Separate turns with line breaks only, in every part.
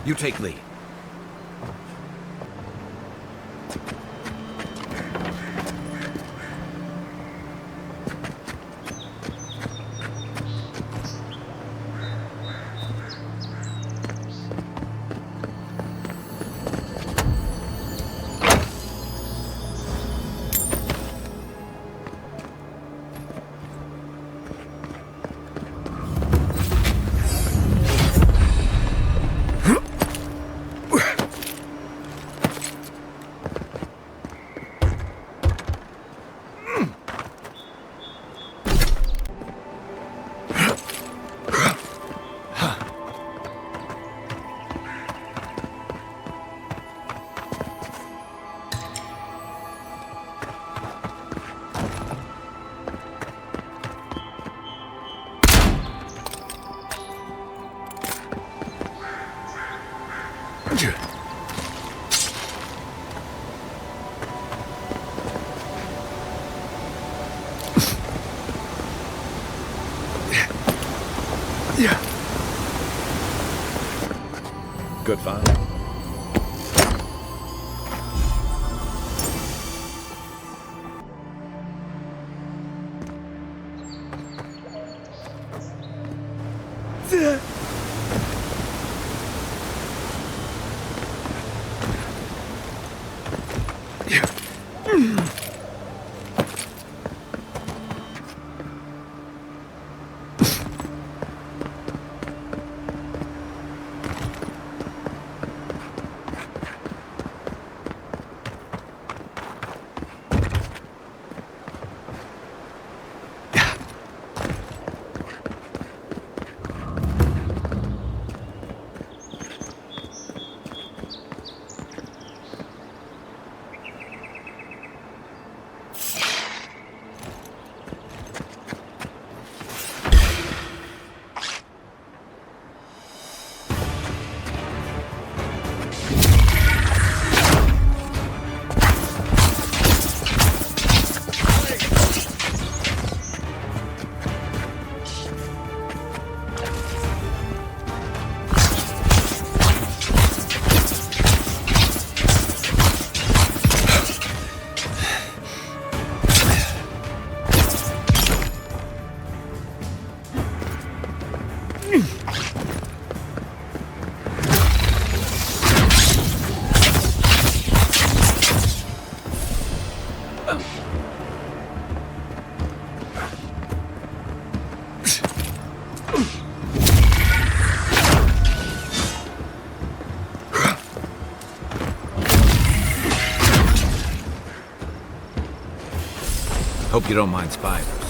You take lead. Good find. Hope you don't mind spiders.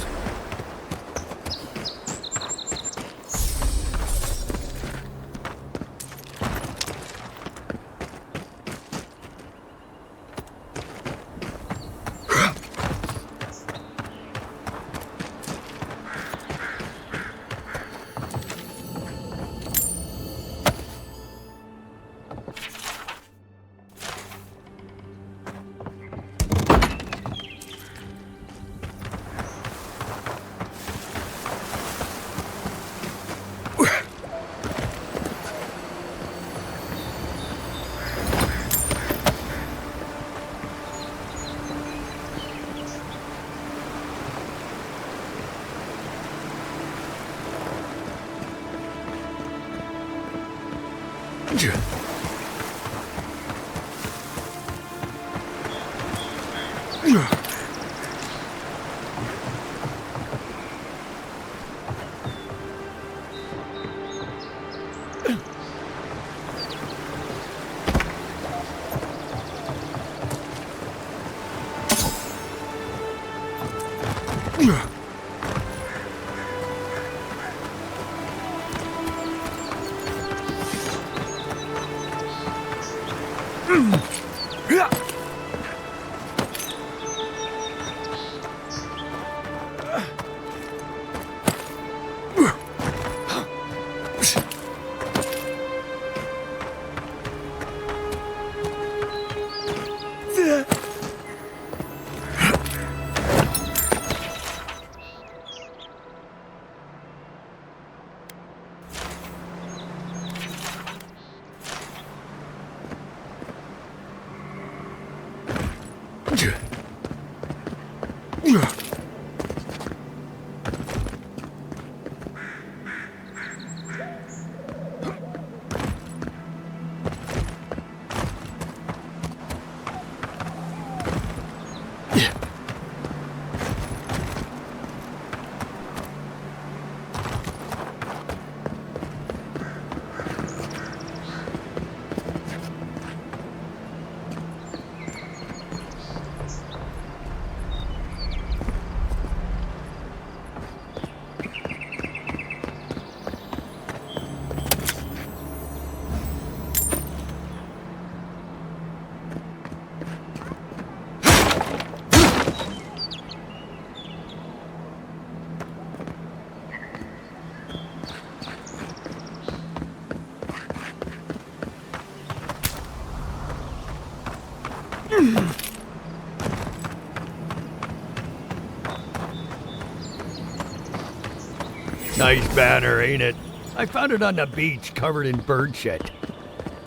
Nice banner, ain't it? I found it on the beach, covered in bird shit.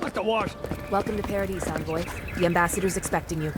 Must have washed.
Welcome to Paradise, Envoy. The ambassador's expecting you.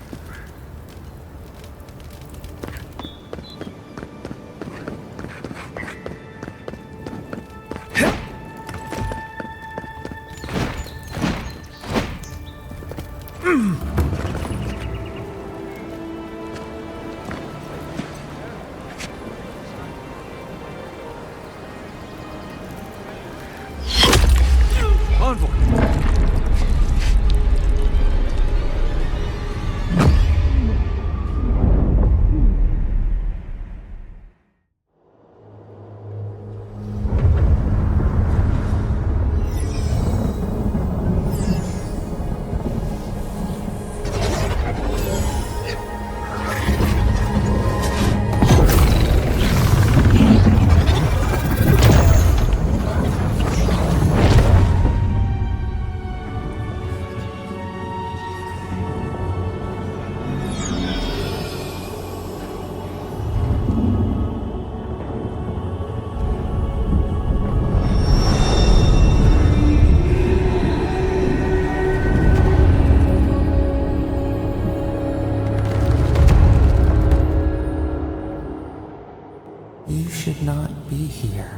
You should not be here.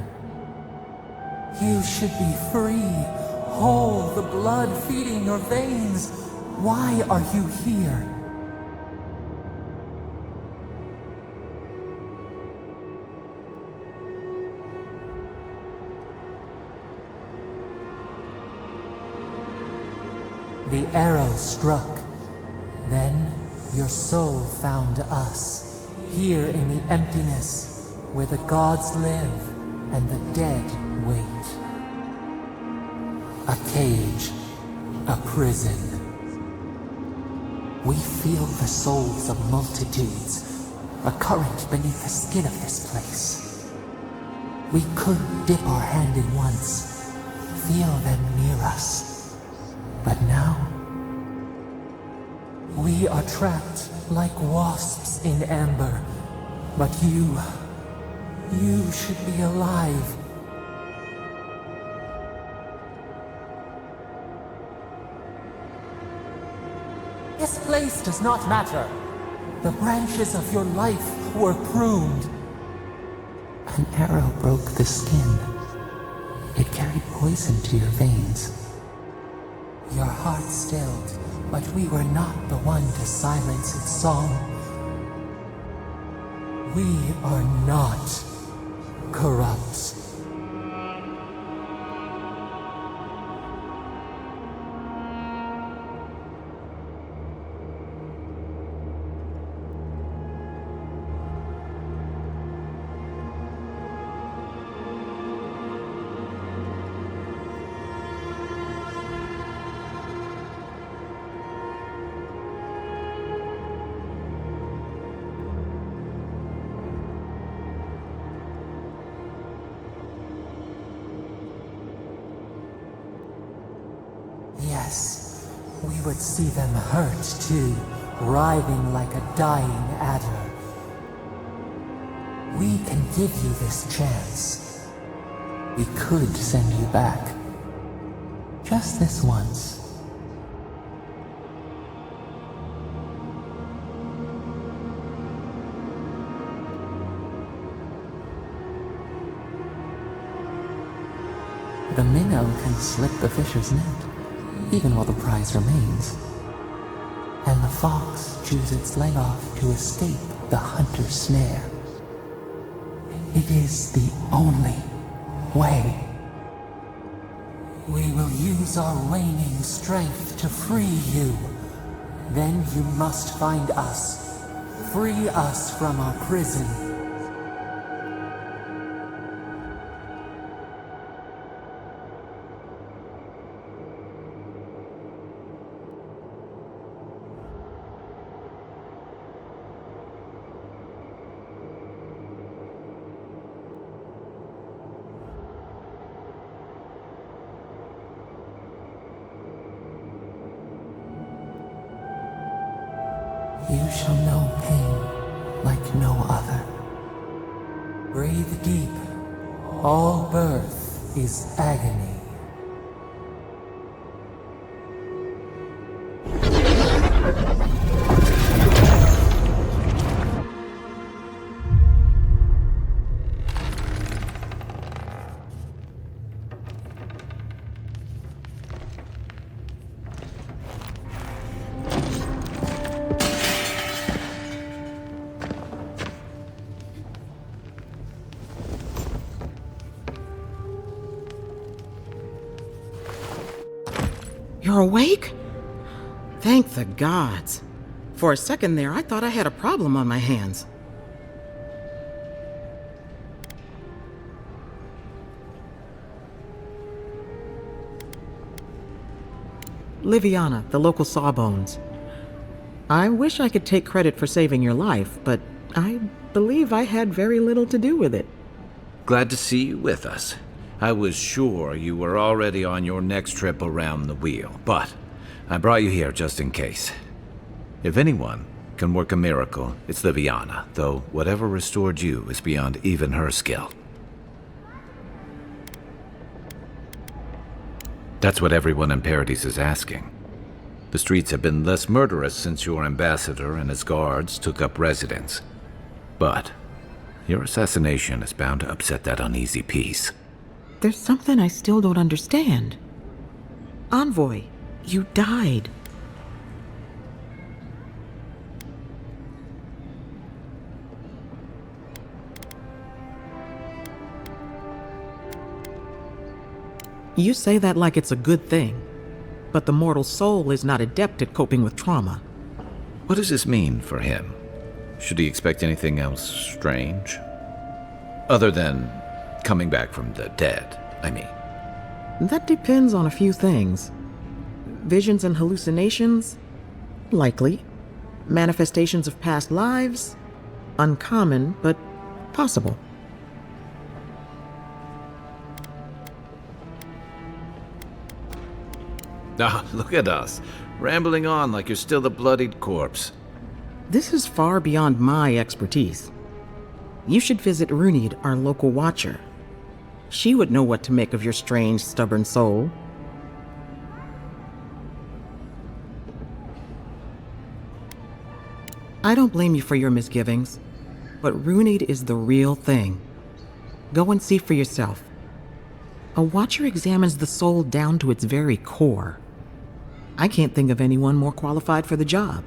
You should be free, whole, the blood feeding your veins. Why are you here? The arrow struck. Then your soul found us, here in the emptiness, where the gods live and the dead wait. A cage, a prison. We feel the souls of multitudes, a current beneath the skin of this place. We could dip our hand in once, feel them near us. But now, we are trapped like wasps in amber. But you should be alive. This place does not matter. The branches of your life were pruned. An arrow broke the skin. It carried poison to your veins. Your heart stilled, but we were not the one to silence its song. We are not corrupt. Yes, we would see them hurt too, writhing like a dying adder. We can give you this chance. We could send you back. Just this once. The minnow can slip the fisher's net, even while the prize remains. And the fox chews its leg off to escape the hunter's snare. It is the only way. We will use our waning strength to free you. Then you must find us. Free us from our prison. You shall know pain like no other. Breathe deep. All birth is agony.
You're awake? Thank the gods. For a second there, I thought I had a problem on my hands. Liviana, the local Sawbones. I wish I could take credit for saving your life, but I believe I had very little to do with it.
Glad to see you with us. I was sure you were already on your next trip around the wheel, but I brought you here just in case. If anyone can work a miracle, it's Liviana, though whatever restored you is beyond even her skill. That's what everyone in Paradise is asking. The streets have been less murderous since your ambassador and his guards took up residence. But your assassination is bound to upset that uneasy peace.
There's something I still don't understand. Envoy, you died. You say that like it's a good thing, but the mortal soul is not adept at coping with trauma.
What does this mean for him? Should he expect anything else strange? Other than coming back from the dead, I mean.
That depends on a few things. Visions and hallucinations? Likely. Manifestations of past lives? Uncommon, but possible.
Ah, look at us, rambling on like you're still the bloodied corpse.
This is far beyond my expertise. You should visit Runid, our local watcher. She would know what to make of your strange, stubborn soul. I don't blame you for your misgivings, but Runid is the real thing. Go and see for yourself. A watcher examines the soul down to its very core. I can't think of anyone more qualified for the job.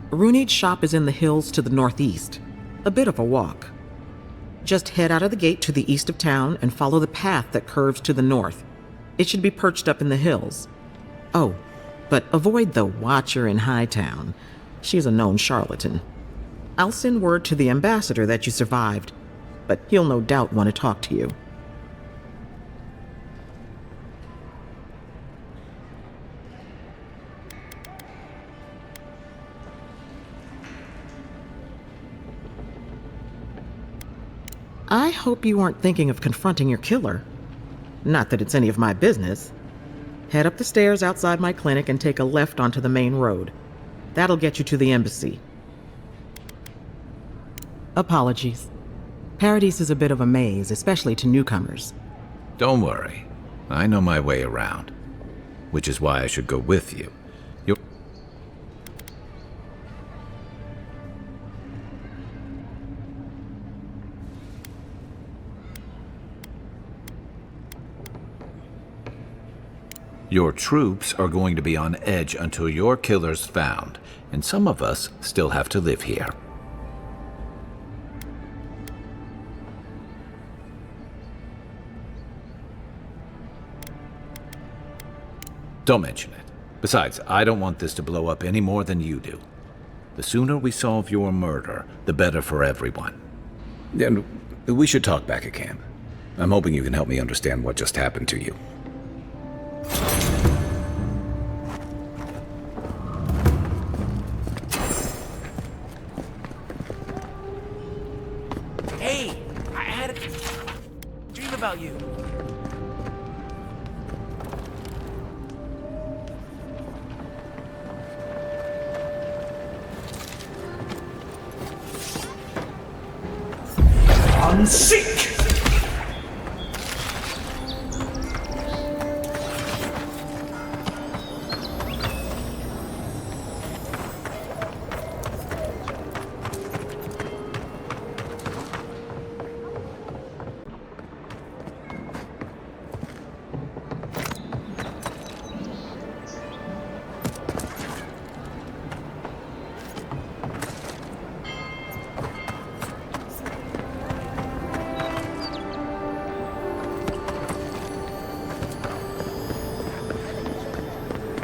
Runid's shop is in the hills to the northeast. A bit of a walk. Just head out of the gate to the east of town and follow the path that curves to the north. It should be perched up in the hills. Oh, but avoid the Watcher in Hightown. She's a known charlatan. I'll send word to the ambassador that you survived, but he'll no doubt want to talk to you. I hope you weren't thinking of confronting your killer. Not that it's any of my business. Head up the stairs outside my clinic and take a left onto the main road. That'll get you to the embassy. Apologies. Paradise is a bit of a maze, especially to newcomers.
Don't worry. I know my way around. Which is why I should go with you. Your troops are going to be on edge until your killer's found, and some of us still have to live here. Don't mention it. Besides, I don't want this to blow up any more than you do. The sooner we solve your murder, the better for everyone. And we should talk back at camp. I'm hoping you can help me understand what just happened to you.
Hey, I had a dream about you.
I'm sick!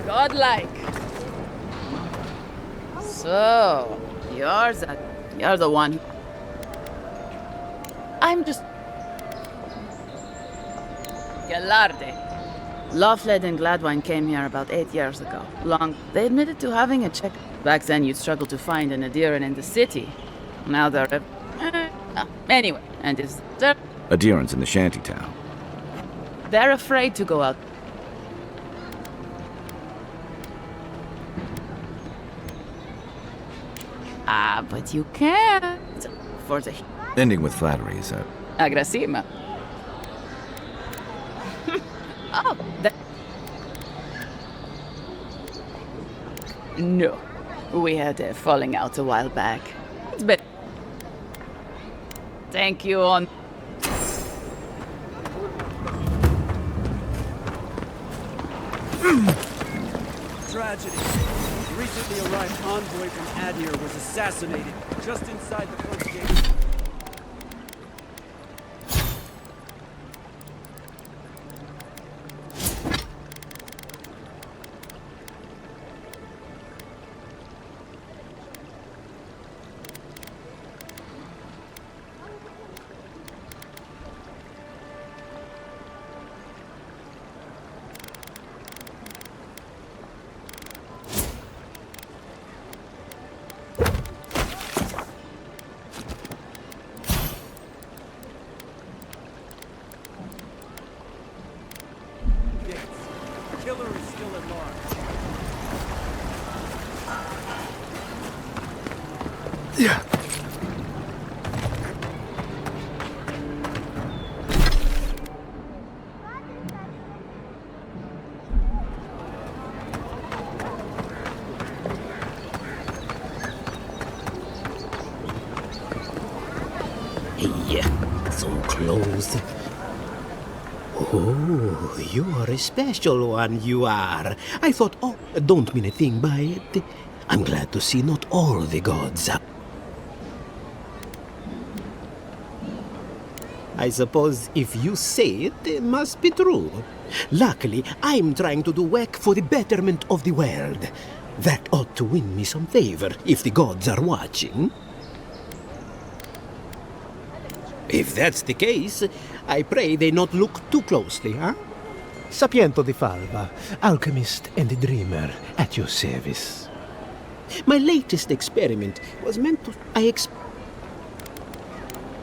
Godlike. So, you're the one. I'm just... Galarde. Lawfled and Gladwine came here about 8 years ago. They admitted to having a check. Back then you'd struggle to find an adherent in the city. Now they're... anyway, and is there...
Adherents in the shantytown.
They're afraid to go out. But you can't. For the...
Ending with flattery is a...
Agrasima. Oh, that... No. We had a falling out a while back. It's been... Thank you on...
Tragedy. The recently arrived envoy from Adir was assassinated just inside the front gate. Killer is still at large.
Yeah.
Hey, so close. Oh, you are a special one, you are. I thought, oh, don't mean a thing by it. I'm glad to see not all the gods are. I suppose if you say it, it must be true. Luckily, I'm trying to do work for the betterment of the world. That ought to win me some favor if the gods are watching. If that's the case, I pray they not look too closely, huh?
Sapiento di Falva, alchemist and dreamer, at your service.
My latest experiment was meant to...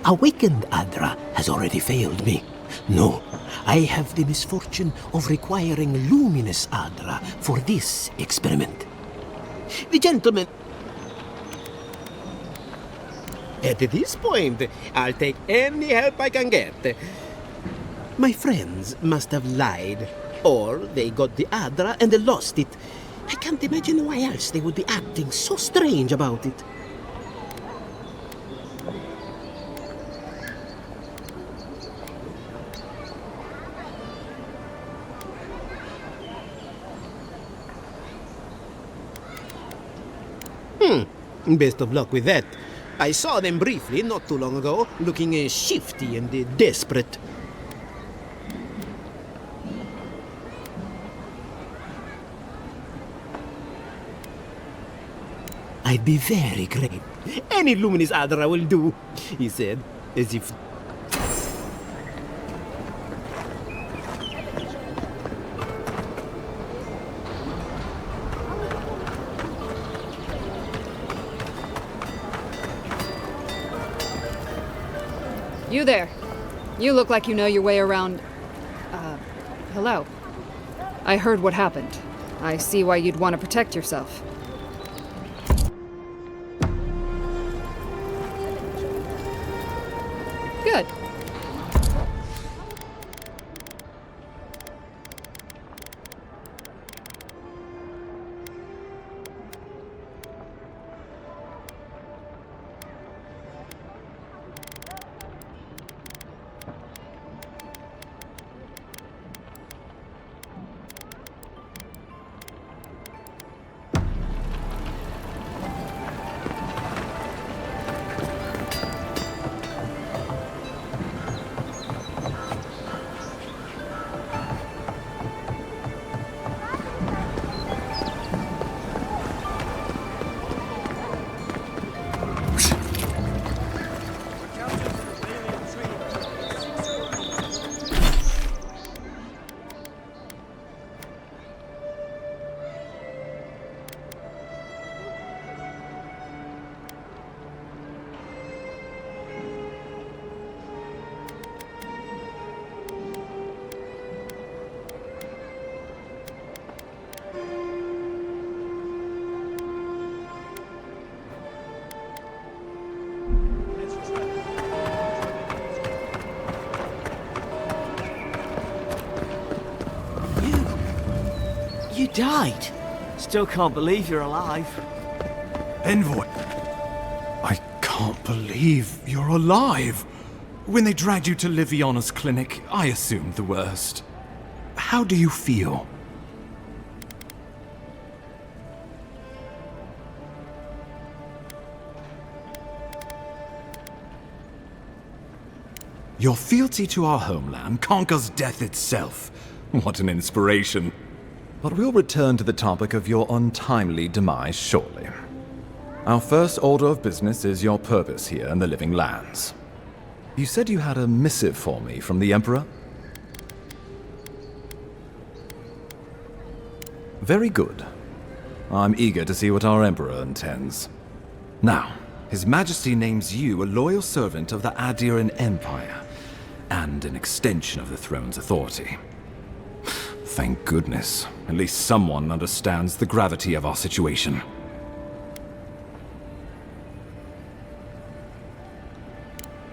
awakened Adra has already failed me. No, I have the misfortune of requiring luminous Adra for this experiment. The gentleman... At this point, I'll take any help I can get. My friends must have lied, or they got the Adra and they lost it. I can't imagine why else they would be acting so strange about it. Best of luck with that. I saw them briefly not too long ago, looking shifty and desperate. I'd be very great. Any luminous Adra will do, he said, as if...
You there. You look like you know your way around... hello. I heard what happened. I see why you'd want to protect yourself. Good.
You died. Still can't believe you're alive.
Envoy, I can't believe you're alive. When they dragged you to Liviana's clinic, I assumed the worst. How do you feel? Your fealty to our homeland conquers death itself. What an inspiration. But we'll return to the topic of your untimely demise shortly. Our first order of business is your purpose here in the Living Lands. You said you had a missive for me from the Emperor? Very good. I'm eager to see what our Emperor intends. Now, His Majesty names you a loyal servant of the Adiran Empire, and an extension of the throne's authority. Thank goodness. At least someone understands the gravity of our situation.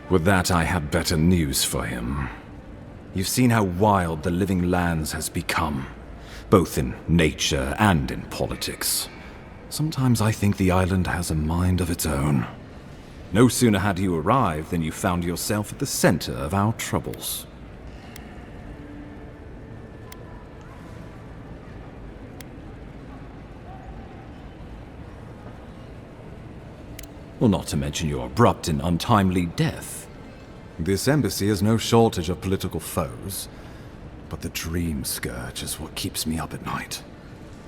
With that, I have better news for him. You've seen how wild the Living Lands has become, both in nature and in politics. Sometimes I think the island has a mind of its own. No sooner had you arrived than you found yourself at the center of our troubles. Well, not to mention your abrupt and untimely death. This embassy has no shortage of political foes, but the Dream Scourge is what keeps me up at night.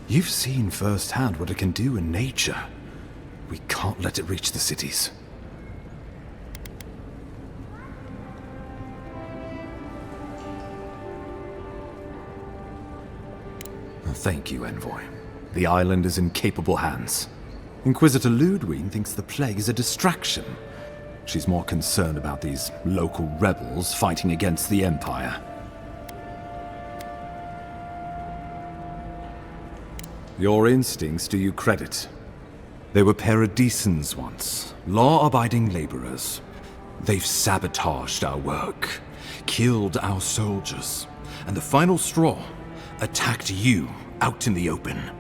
You've seen firsthand what it can do in nature. We can't let it reach the cities. Thank you, Envoy. The island is in capable hands. Inquisitor Ludwig thinks the plague is a distraction, She's more concerned about these local rebels fighting against the Empire. Your instincts do you credit. They were paradisans once, law-abiding laborers. They've sabotaged our work, killed our soldiers, and the final straw, attacked you out in the open.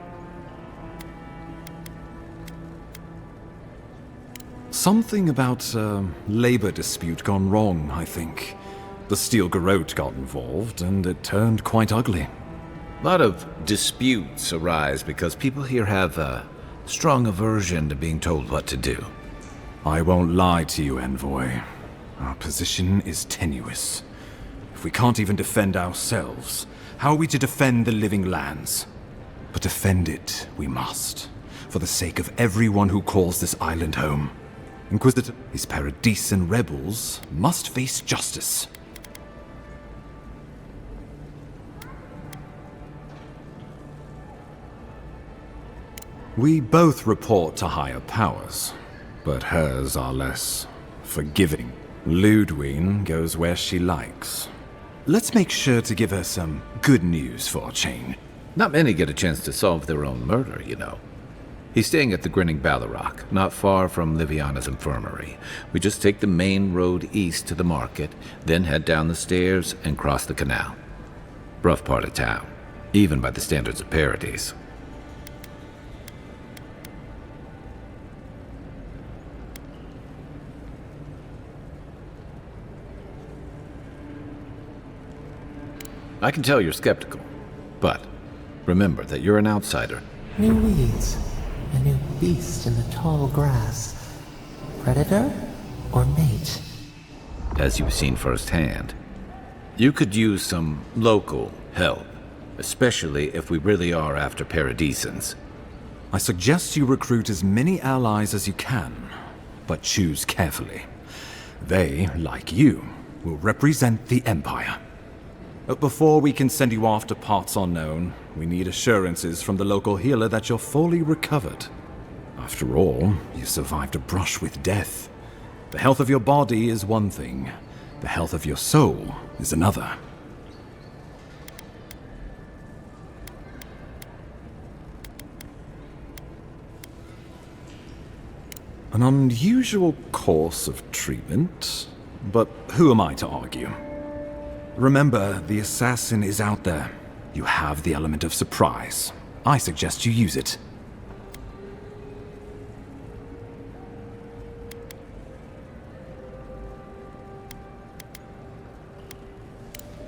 Something about a labor dispute gone wrong, I think. The Steel Garrote got involved, and it turned quite ugly.
A lot of disputes arise because people here have a strong aversion to being told what to do.
I won't lie to you, Envoy. Our position is tenuous. If we can't even defend ourselves, how are we to defend the living lands? But defend it we must, for the sake of everyone who calls this island home. Inquisitor, these Paradisan rebels must face justice. We both report to higher powers, but hers are less forgiving. Ludwine goes where she likes. Let's make sure to give her some good news for a change.
Not many get a chance to solve their own murder, you know. He's staying at the Grinning Ballarrock, not far from Liviana's infirmary. We just take the main road east to the market, then head down the stairs and cross the canal. Rough part of town, even by the standards of Paradise. I can tell you're skeptical, but remember that you're an outsider.
New weeds, a new beast in the tall grass. Predator or mate?
As you've seen firsthand, you could use some local help, especially if we really are after Paradisans.
I suggest you recruit as many allies as you can, but choose carefully. They, like you, will represent the Empire. But before we can send you off to parts unknown, we need assurances from the local healer that you're fully recovered. After all, you survived a brush with death. The health of your body is one thing. The health of your soul is another. An unusual course of treatment, but who am I to argue? Remember, the assassin is out there. You have the element of surprise. I suggest you use it.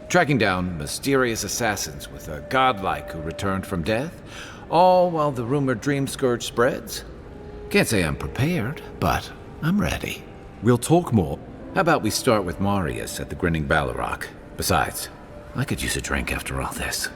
Tracking down mysterious assassins with a godlike who returned from death, all while the rumored dream scourge spreads. Can't say I'm prepared, but I'm ready.
We'll talk more.
How about we start with Marius at the Grinning Ballarrock? Besides, I could use a drink after all this.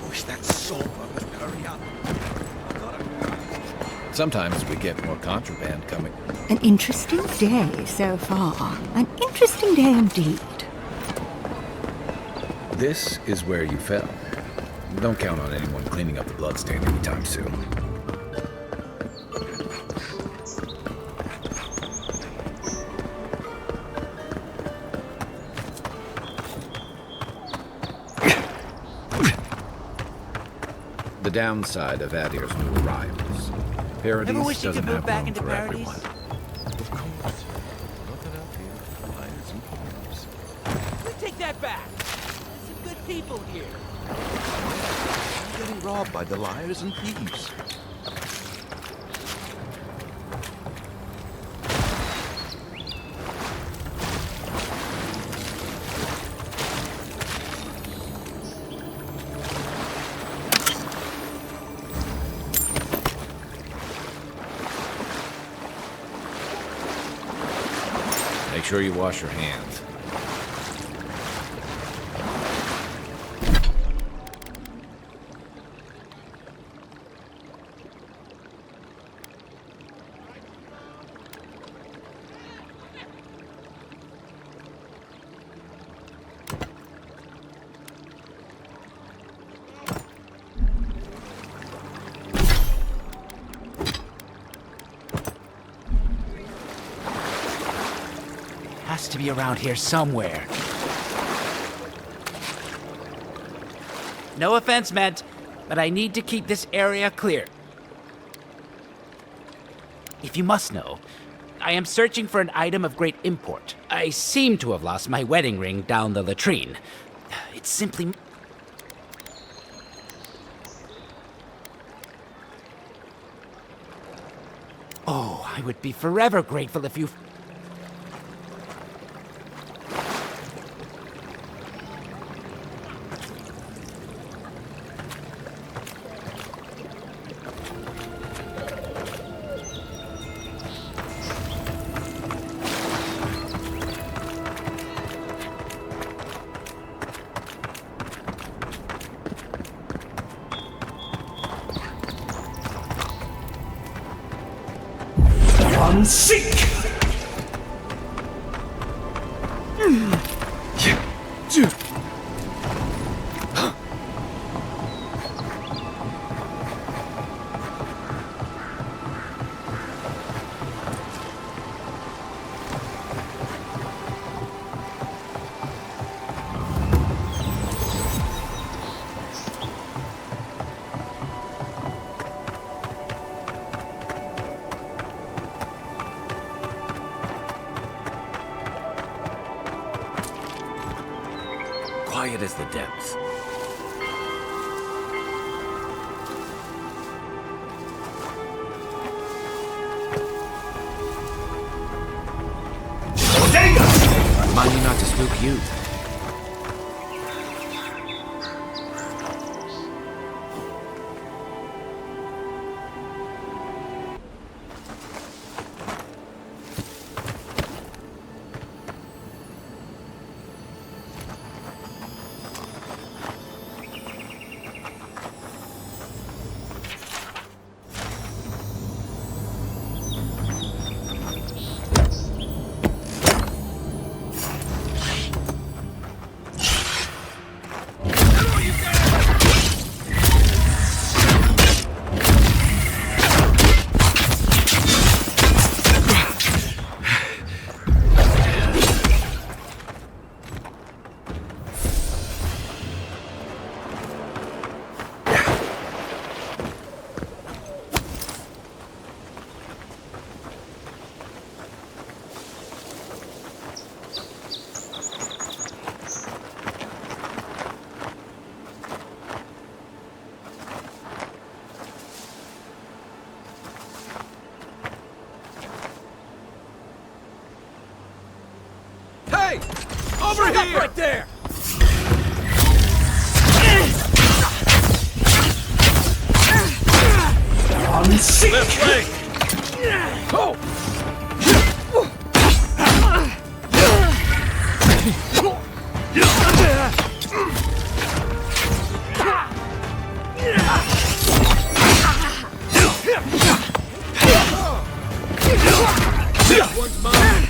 Wish that sober would hurry up.
Sometimes we get more contraband coming.
An interesting day so far. An interesting day indeed.
This is where you fell. Don't count on anyone cleaning up the bloodstain anytime soon. The downside of Adir's new arrivals. Paradise
Ever wish you
doesn't
could move
have
back
room
into
for
Paradise?
everyone.
Of course. We take that back. There's some good people here. I'm getting robbed by the liars and thieves.
Make sure you wash your hands.
has to be around here somewhere. No offense meant, but I need to keep this area clear. If you must know, I am searching for an item of great import. I seem to have lost my wedding ring down the latrine. It's simply... Oh, I would be forever grateful if you...
Seek!
Quiet as the depths. Remind me not to spook you.
Hey! Over
Shut
here!
up right there!
Left leg! Oh! One's mine!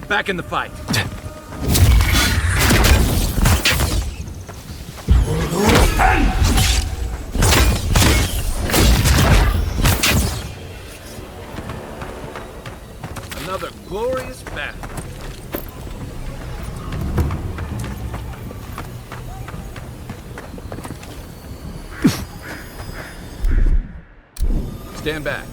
Back in the fight. Another glorious battle.
Stand back.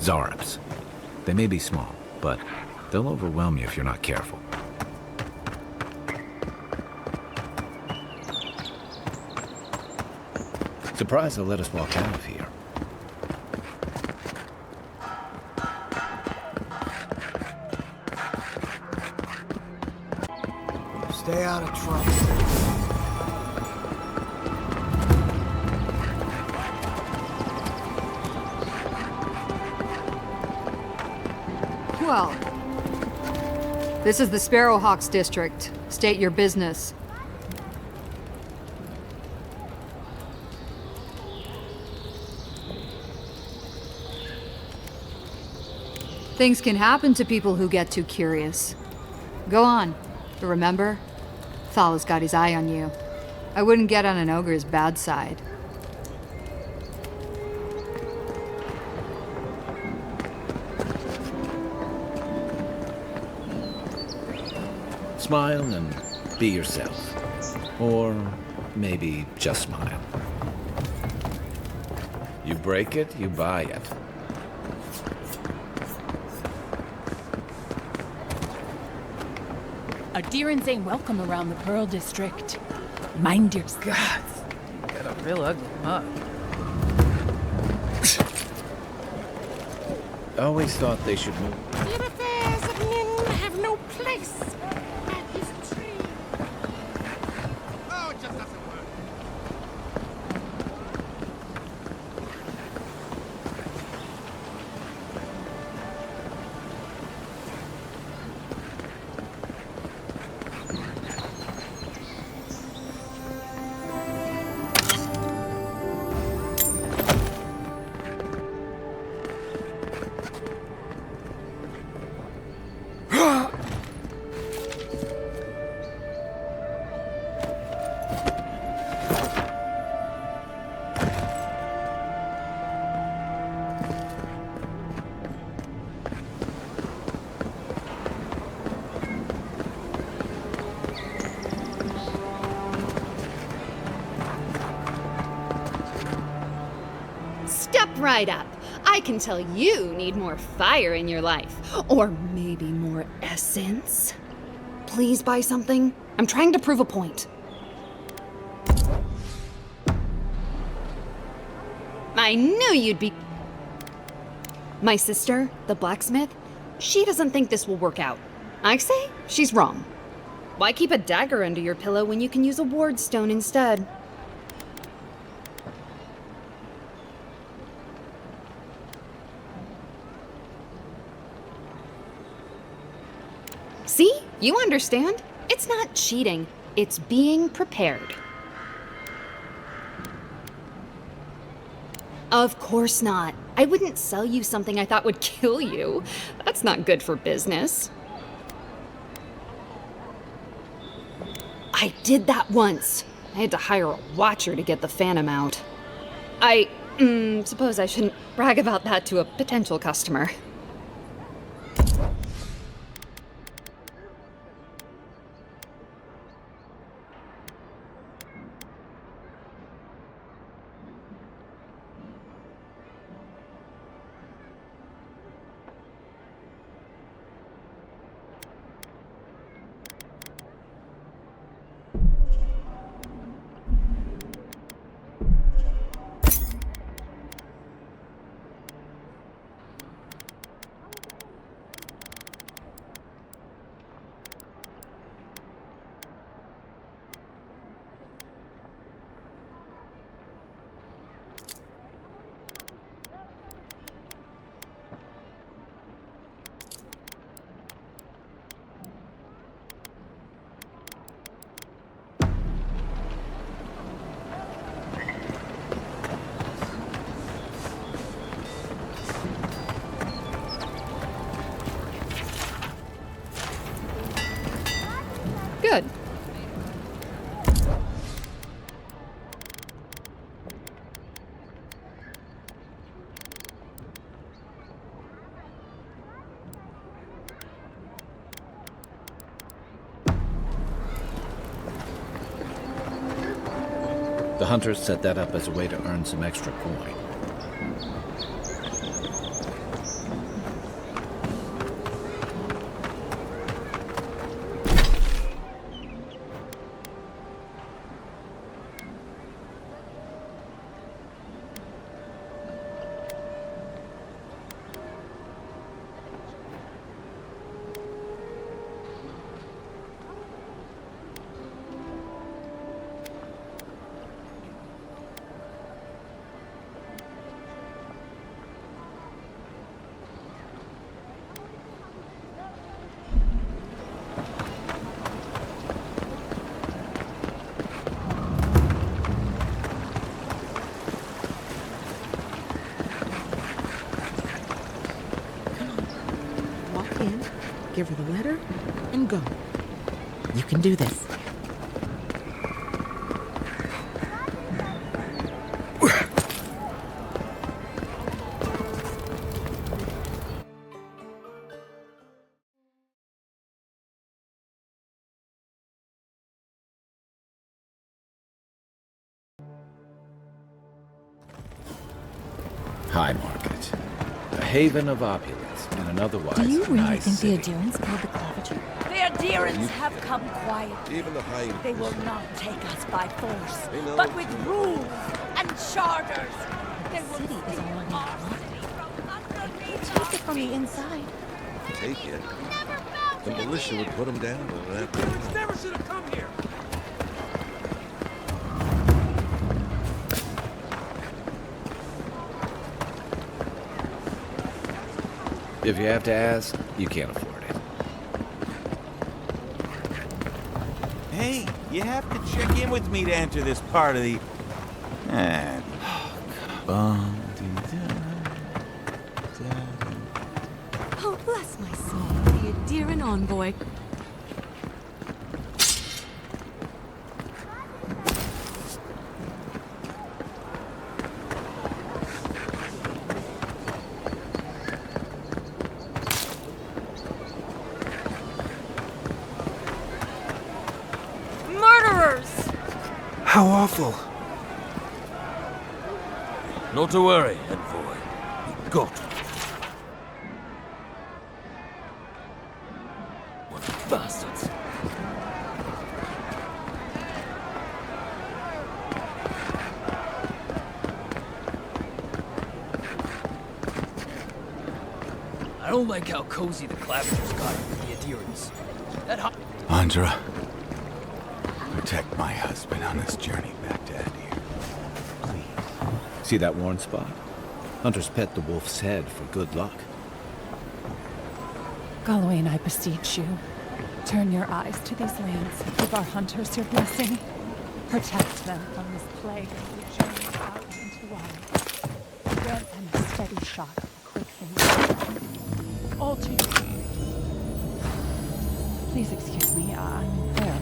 Zarps. They may be small, but they'll overwhelm you if you're not careful. Surprised they'll let us walk out of here.
Stay out of trouble.
Well, this is the Sparrowhawks district. State your business. Things can happen to people who get too curious. Go on, but remember, Thal's got his eye on you. I wouldn't get on an ogre's bad side.
Smile and be yourself. Or maybe just smile. You break it, you buy it.
Adherents ain't welcome around the Pearl District. Mind your
God, got a real ugly mug.
I always thought they should move.
The affairs of men have no place at his tree. Oh, it just doesn't work.
Step right up. I can tell you need more fire in your life. Or maybe more essence. Please buy something. I'm trying to prove a point. I knew you'd be... My sister, the blacksmith, she doesn't think this will work out. I say she's wrong. Why keep a dagger under your pillow when you can use a ward stone instead? See? You understand? It's not cheating. It's being prepared. Of course not. I wouldn't sell you something I thought would kill you. That's not good for business. I did that once. I had to hire a watcher to get the phantom out. I suppose I shouldn't brag about that to a potential customer.
hunters set that up as a way to earn some extra coin.
Give her the letter, and go. You can do this.
High Market, a haven of opulence in an otherwise
Do you really
nice
think
city.
the adherents killed the Claviger?
The adherents have come quiet.
Even the high...
They will not take us by force,
They know.
but with rules and charters. They
The
will
city is
steal
all
our
under
city from underneath
Take
us.
it from the inside.
Take it. The militia would put them down over that.
Never should have come here.
If you have to ask, you can't afford it.
Hey, you have to check in with me to enter this part of the...
Oh, bless my soul. The adherent envoy.
Murderers!
How awful.
Not to worry, envoy. We got it. What bastards.
I don't like how cozy the Clavigers got with the adherents. That
Andra, protect my husband on this journey back to Adir.
See that worn spot? Hunters pet the wolf's head for good luck.
Galloway and I beseech you. Turn your eyes to these lands. Give our hunters your blessing. Protect them from this plague as we journey out into the wild. Grant them a steady shot of a quick finish. All to you. Please excuse me. I'm there.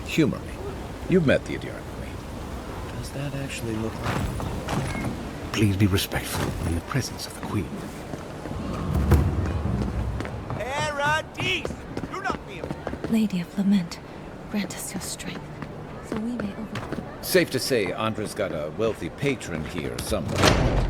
Humor me. You've met the Adherent Queen. Does that actually look like...
Please be respectful in the presence of the Queen.
Paradis! Do not be
Lady of Lament, grant us your strength, so we may overcome.
Safe to say, Andra's got a wealthy patron here somewhere.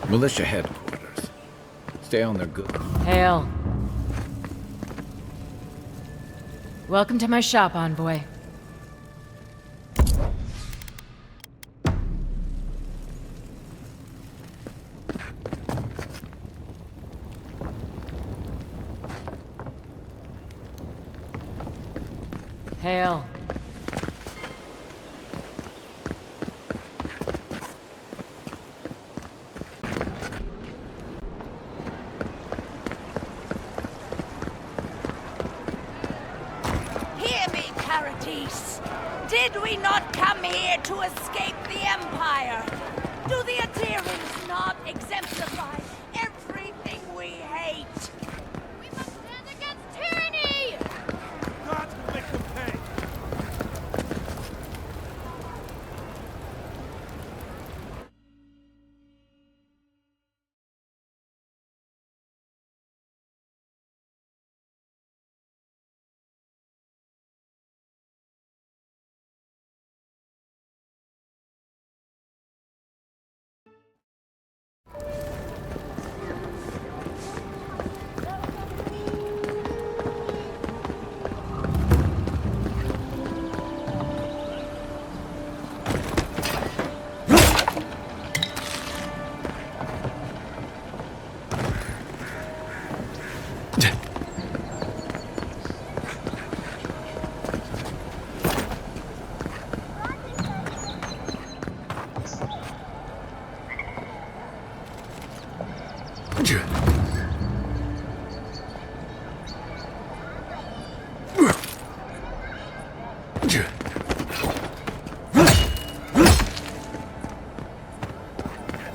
Militia headquarters. Stay on their good.
Hail. Welcome to my shop, envoy. Hail.
Hear me, Paradis. Did we not come here to escape the Empire? Do the Adherents not exemplify everything we hate?
We must stand against tyranny!
God will make them pay!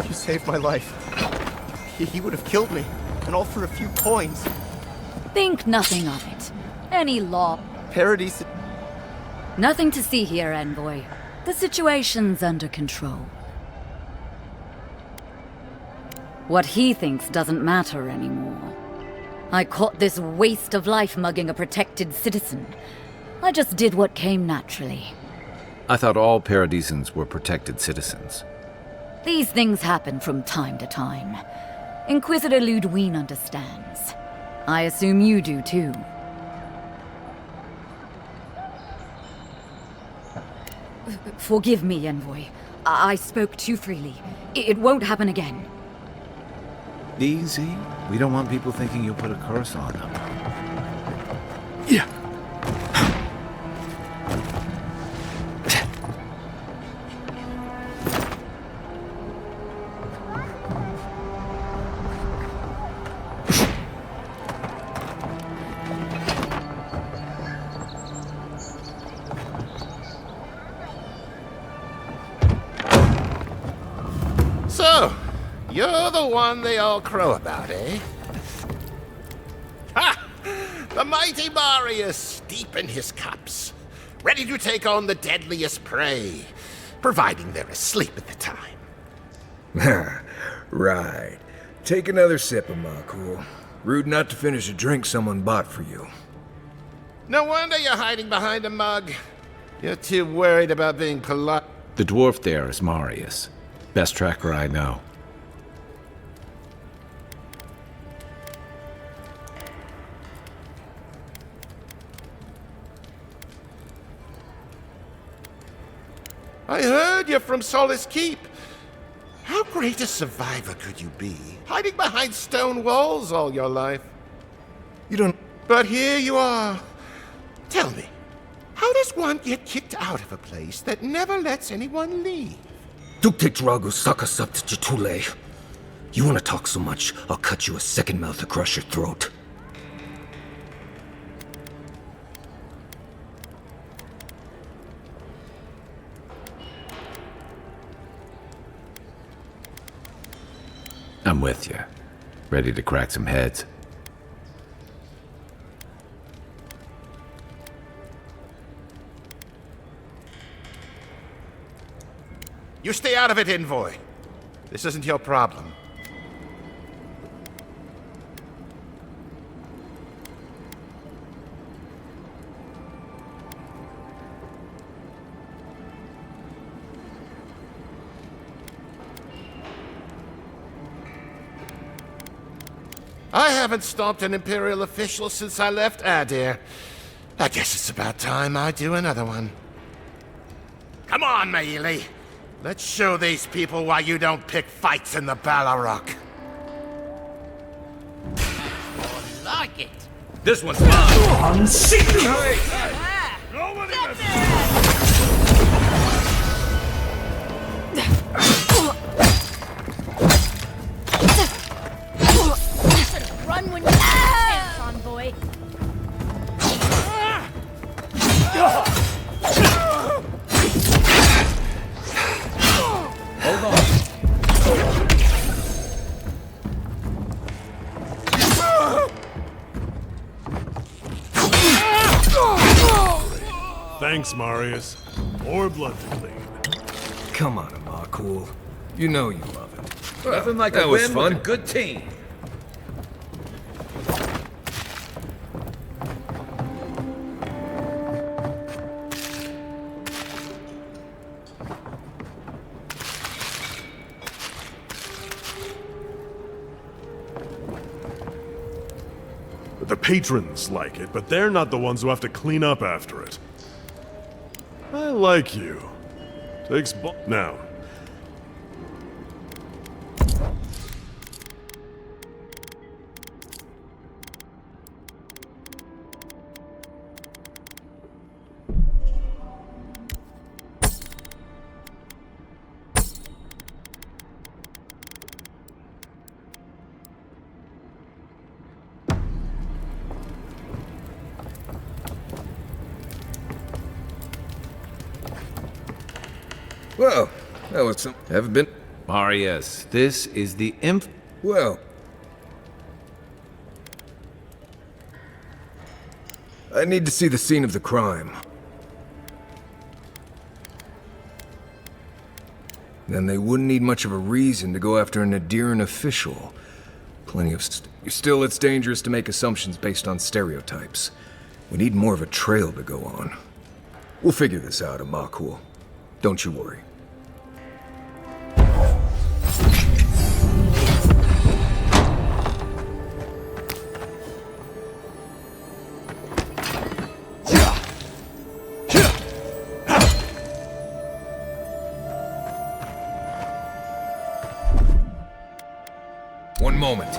You saved my life. He would have killed me, and all for a few coins.
Think nothing of it. Any law.
Paradis.
Nothing to see here, Envoy. The situation's under control. What he thinks doesn't matter anymore. I caught this waste of life mugging a protected citizen. I just did what came naturally.
I thought all Paradisans were protected citizens.
These things happen from time to time. Inquisitor Ludwine understands. I assume you do too. Forgive me, Envoy. I spoke too freely. It won't happen again.
Easy. We don't want people thinking you'll put a curse on them.
Yeah.
So, you're the one they all crow about, eh? Ha! The mighty Marius, deep in his cups, ready to take on the deadliest prey, providing they're asleep at the time.
Right. Take another sip of my cool. Rude not to finish a drink someone bought for you.
No wonder you're hiding behind a mug. You're too worried about being polite.
The dwarf there is Marius. Best tracker I know.
I heard you're from Solace Keep. How great a survivor could you be, hiding behind stone walls all your life?
You don't...
But here you are. Tell me, how does one get kicked out of a place that never lets anyone leave?
Dukte Drago Sakas up to Jatule. You want to talk so much, I'll cut you a second mouth across your throat.
I'm with you. Ready to crack some heads.
You stay out of it, Envoy. This isn't your problem. I haven't stopped an Imperial official since I left Adir. I guess it's about time I do another one. Come on, Maili. Let's show these people why you don't pick fights in the Ballarok.
Like it.
This one's mine.
Hey!
No one
Run when you have a chance, Envoy.
Hold on.
Thanks, Marius. More blood to clean.
Come on, Amakul. You know you love it.
Nothing like
that
a
was
win
fun.
with a good team.
The patrons like it, but they're not the ones who have to clean up after it. I like you. Takes now.
Well, that was some... Haven't been...
Marius, this is the
Well... I need to see the scene of the crime. Then they wouldn't need much of a reason to go after an Adiran official. Plenty of... Still, it's dangerous to make assumptions based on stereotypes. We need more of a trail to go on. We'll figure this out, Amakul. Don't you worry. One moment.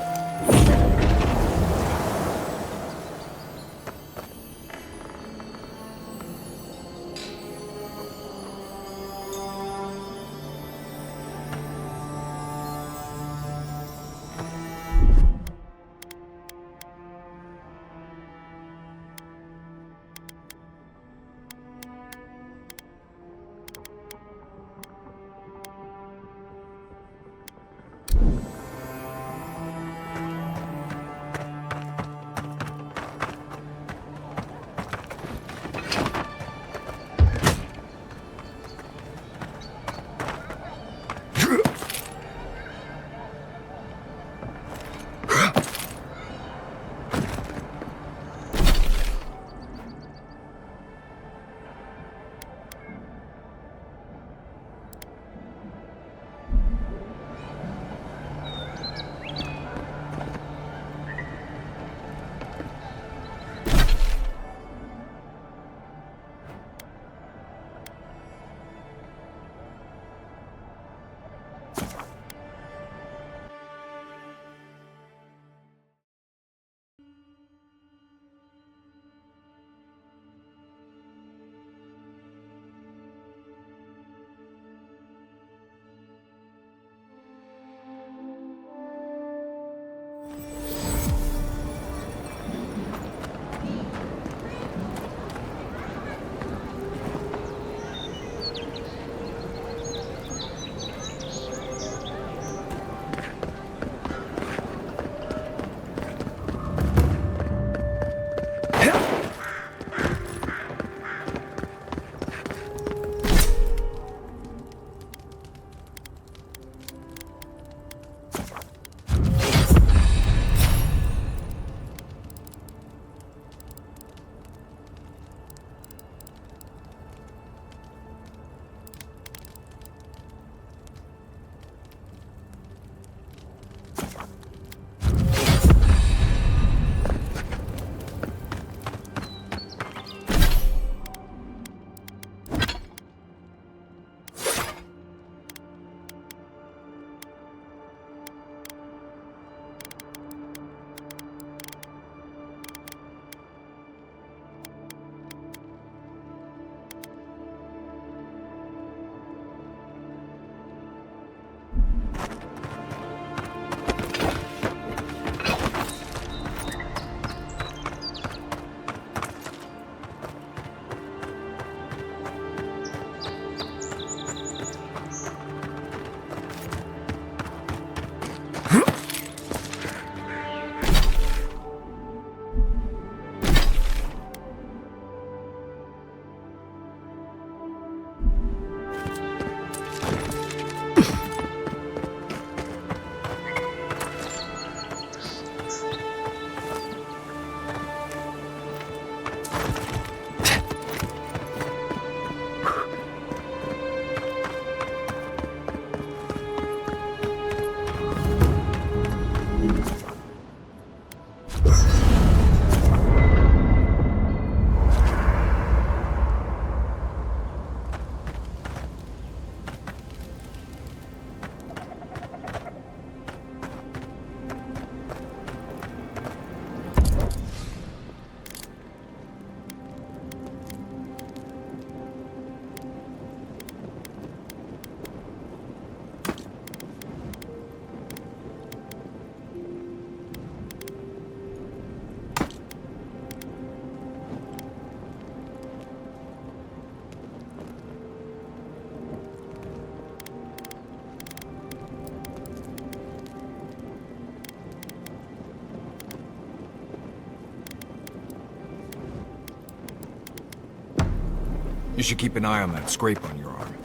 You should keep an eye on that scrape on your arm.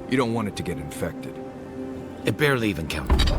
You don't want it to get infected.
It barely even counts.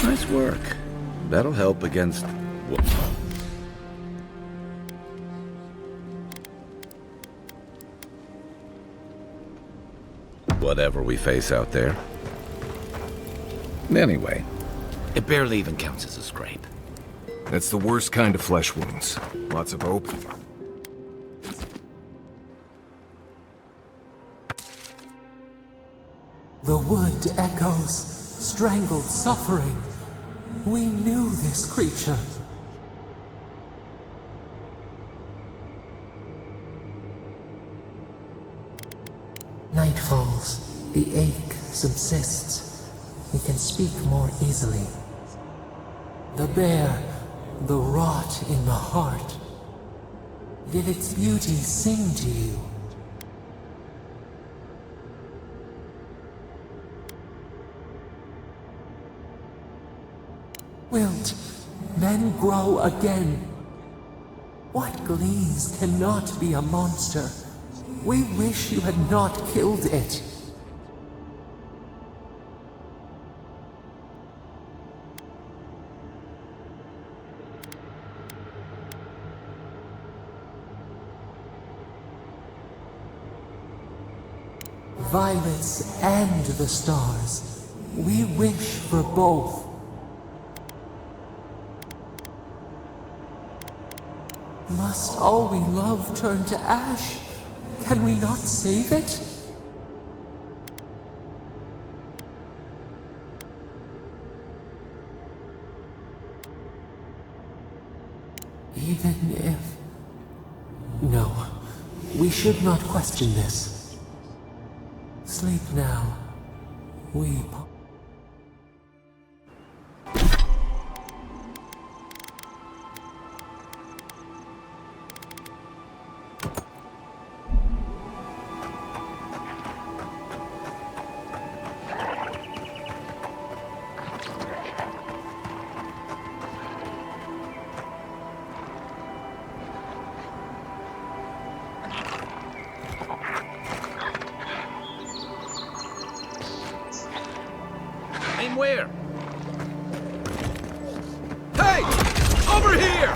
Nice work. That'll help against... whatever we face out there. Anyway, it barely even counts as a scrape.
That's the worst kind of flesh wounds. Lots of hope.
The wood echoes, strangled suffering. We knew this creature. Night falls, the ache subsists. We can speak more easily. The bare, the rot in the heart. Did its beauty sing to you? Wilt men grow again? What gleams cannot be a monster? We wish you had not killed it. Violets and the stars. We wish for both. Must all we love turn to ash? Can we not save it? Even if... No, we should not question this. Sleep now. We...
Aim where? Hey! Over here!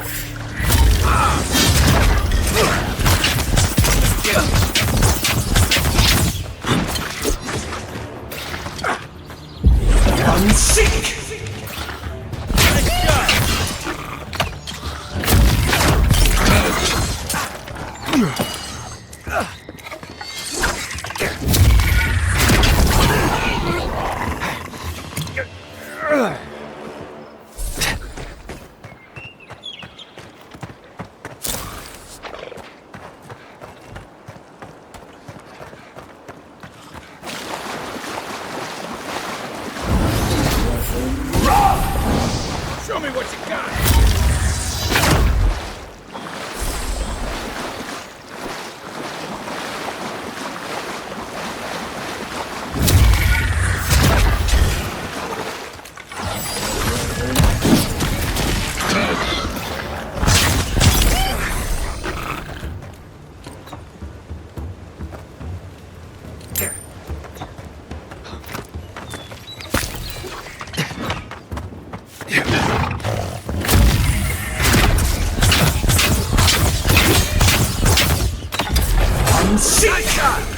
I'm sick!
Show me what you got!
and see. Nice shot!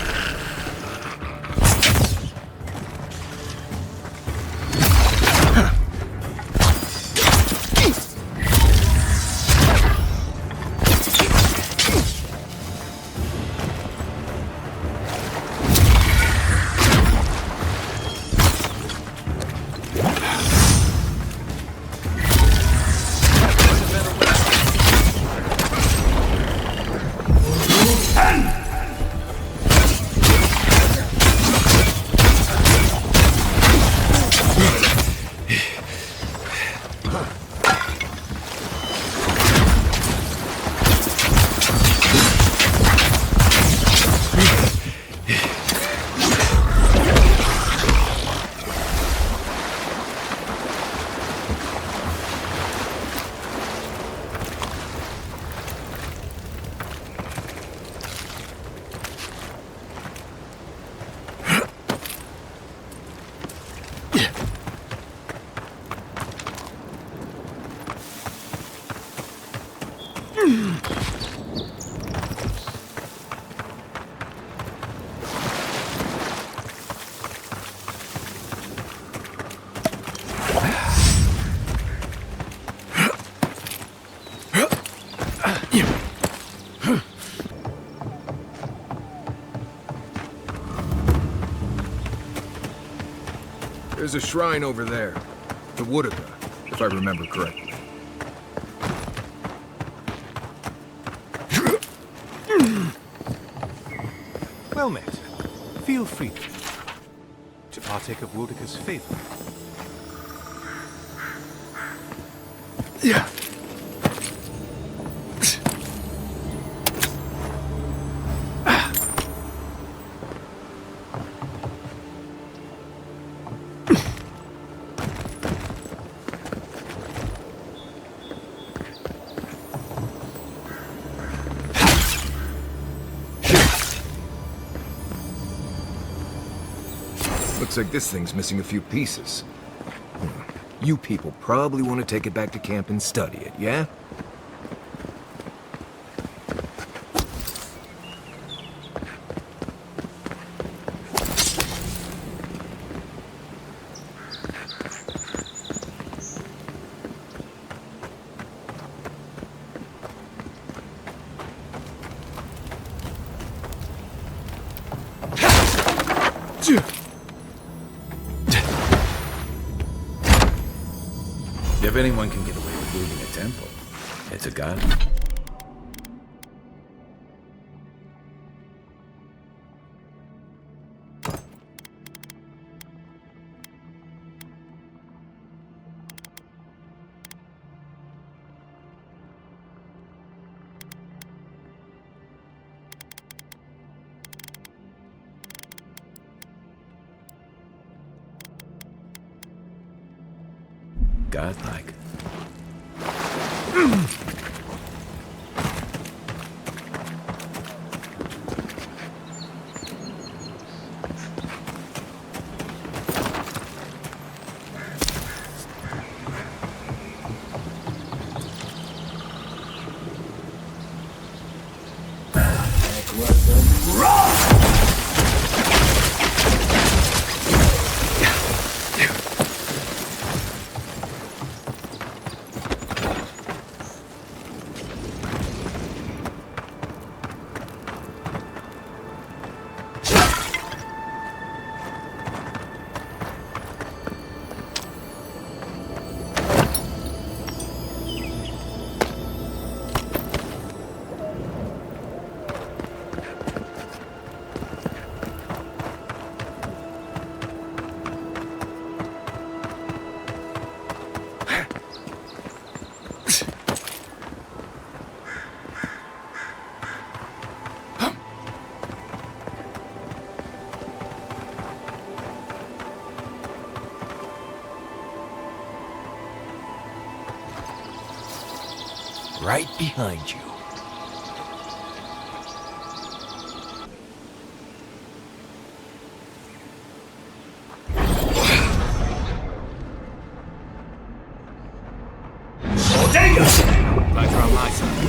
There's a shrine over there. The Woodica, if I remember correctly.
Well met. Feel free to partake of Woodica's favor.
Yeah. Looks like this thing's missing a few pieces. You people probably want to take it back to camp and study it, yeah?
If anyone can get away with looting a temple, it's a god. Godlike.
Right behind you.
Pleasure on my side.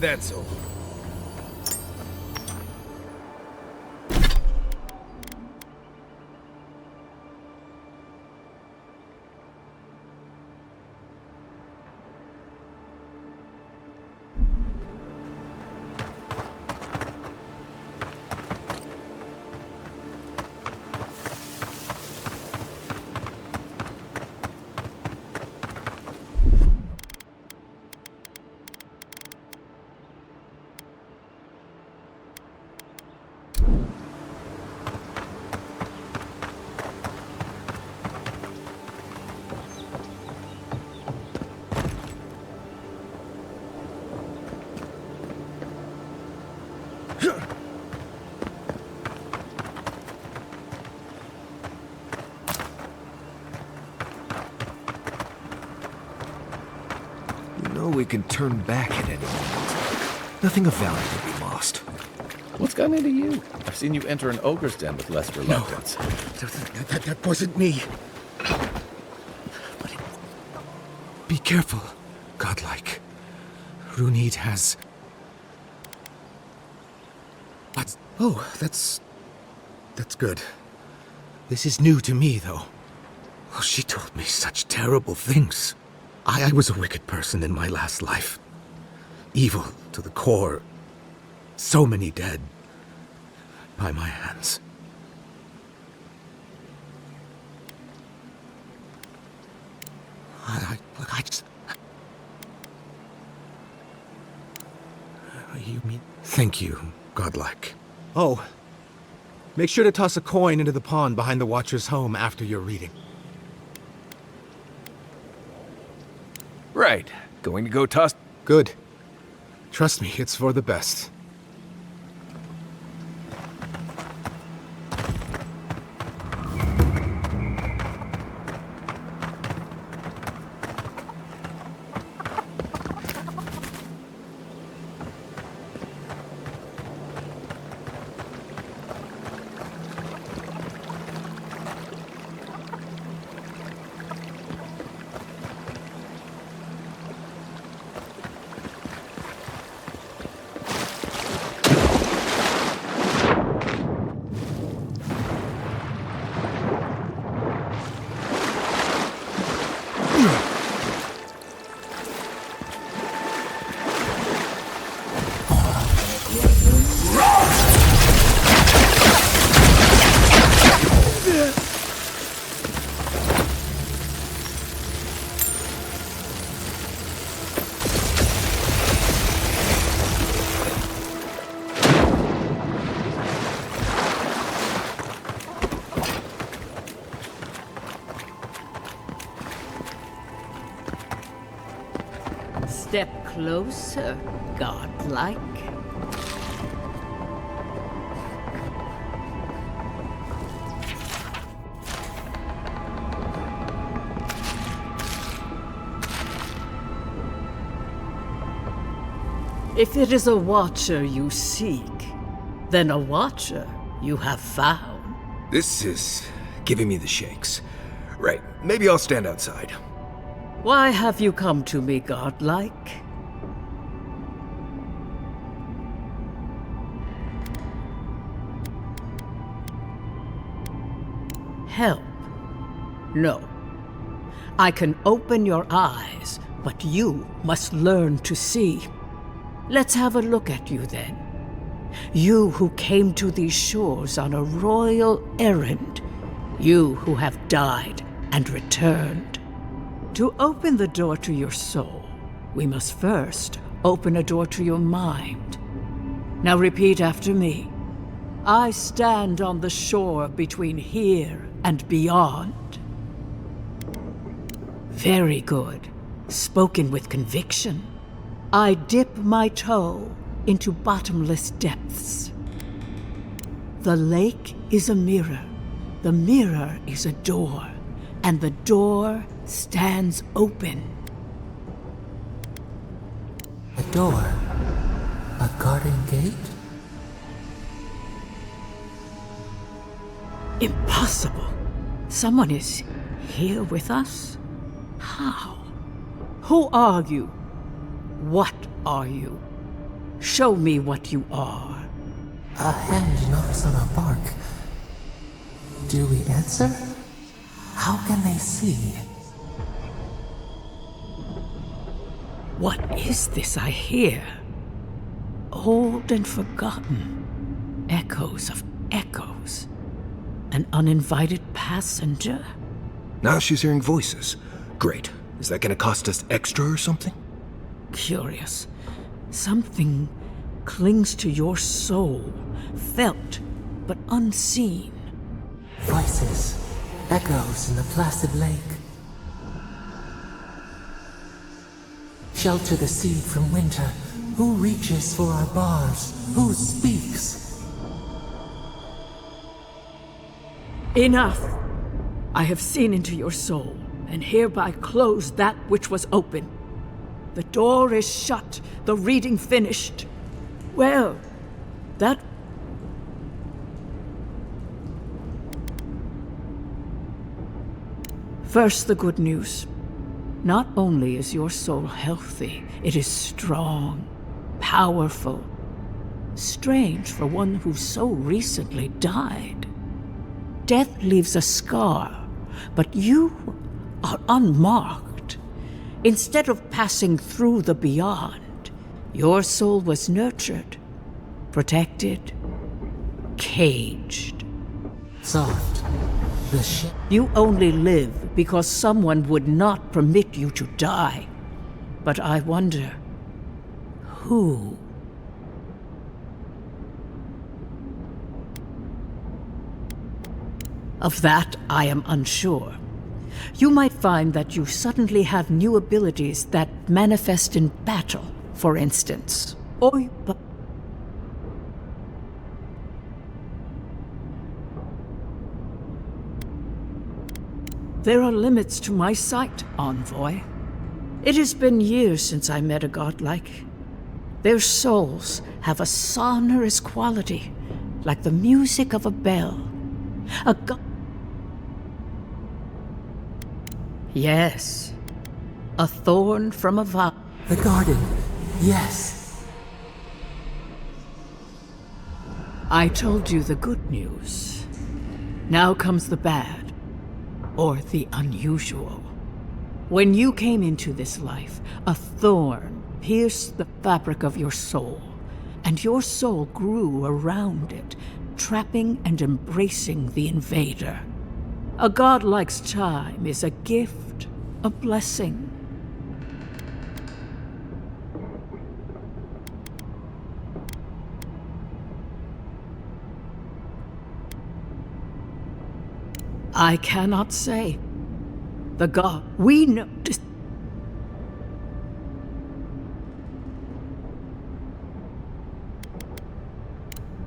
that's all. We can turn back at any moment. Nothing of value will be lost.
What's gotten into you? I've seen you enter an ogre's den with less reluctance.
No, that wasn't me. But be careful, godlike. Runid has... What? Oh, that's good. This is new to me, though. Oh, she told me such terrible things. I was a wicked person in my last life. Evil to the core. So many dead. By my hands. I just... You mean... Thank you, godlike. Oh. Make sure to toss a coin into the pond behind the Watcher's home after your reading.
Right. Going to go toss...
Good. Trust me, it's for the best.
Step closer, godlike. If it is a watcher you seek, then a watcher you have found.
This is giving me the shakes. Right, maybe I'll stand outside.
Why have you come to me, godlike? Help? No. I can open your eyes, but you must learn to see. Let's have a look at you then. You who came to these shores on a royal errand. You who have died and returned. To open the door to your soul, we must first open a door to your mind. Now repeat after me. I stand on the shore between here and beyond. Very good. Spoken with conviction. I dip my toe into bottomless depths. The lake is a mirror. The mirror is a door. And the door stands open.
A door? A garden gate?
Impossible. Someone is here with us? How? Who are you? What are you? Show me what you are.
A hand knocks on our bark. Do we answer? How can they see?
What is this I hear? Old and forgotten. Echoes of echoes. An uninvited passenger?
Now she's hearing voices. Great. Is that gonna cost us extra or something?
Curious. Something clings to your soul, felt but unseen.
Voices, echoes in the placid lake. Shelter the seed from winter. Who reaches for our bars? Who speaks?
Enough! I have seen into your soul, and hereby close that which was open. The door is shut, the reading finished. Well, that... First, the good news. Not only is your soul healthy, it is strong, powerful. Strange for one who so recently died. Death leaves a scar, but you are unmarked. Instead of passing through the beyond, your soul was nurtured, protected, caged.
Soft. The ship.
You only live because someone would not permit you to die. But I wonder, who? Of that, I am unsure. You might find that you suddenly have new abilities that manifest in battle, for instance. Or... There are limits to my sight, Envoy. It has been years since I met a godlike. Their souls have a sonorous quality, like the music of a bell. Yes. A thorn from Avowed.
The garden. Yes.
I told you the good news. Now comes the bad. Or the unusual. When you came into this life, a thorn pierced the fabric of your soul, and your soul grew around it, trapping and embracing the invader. A godlike's time is a gift, a blessing. I cannot say. The god we know.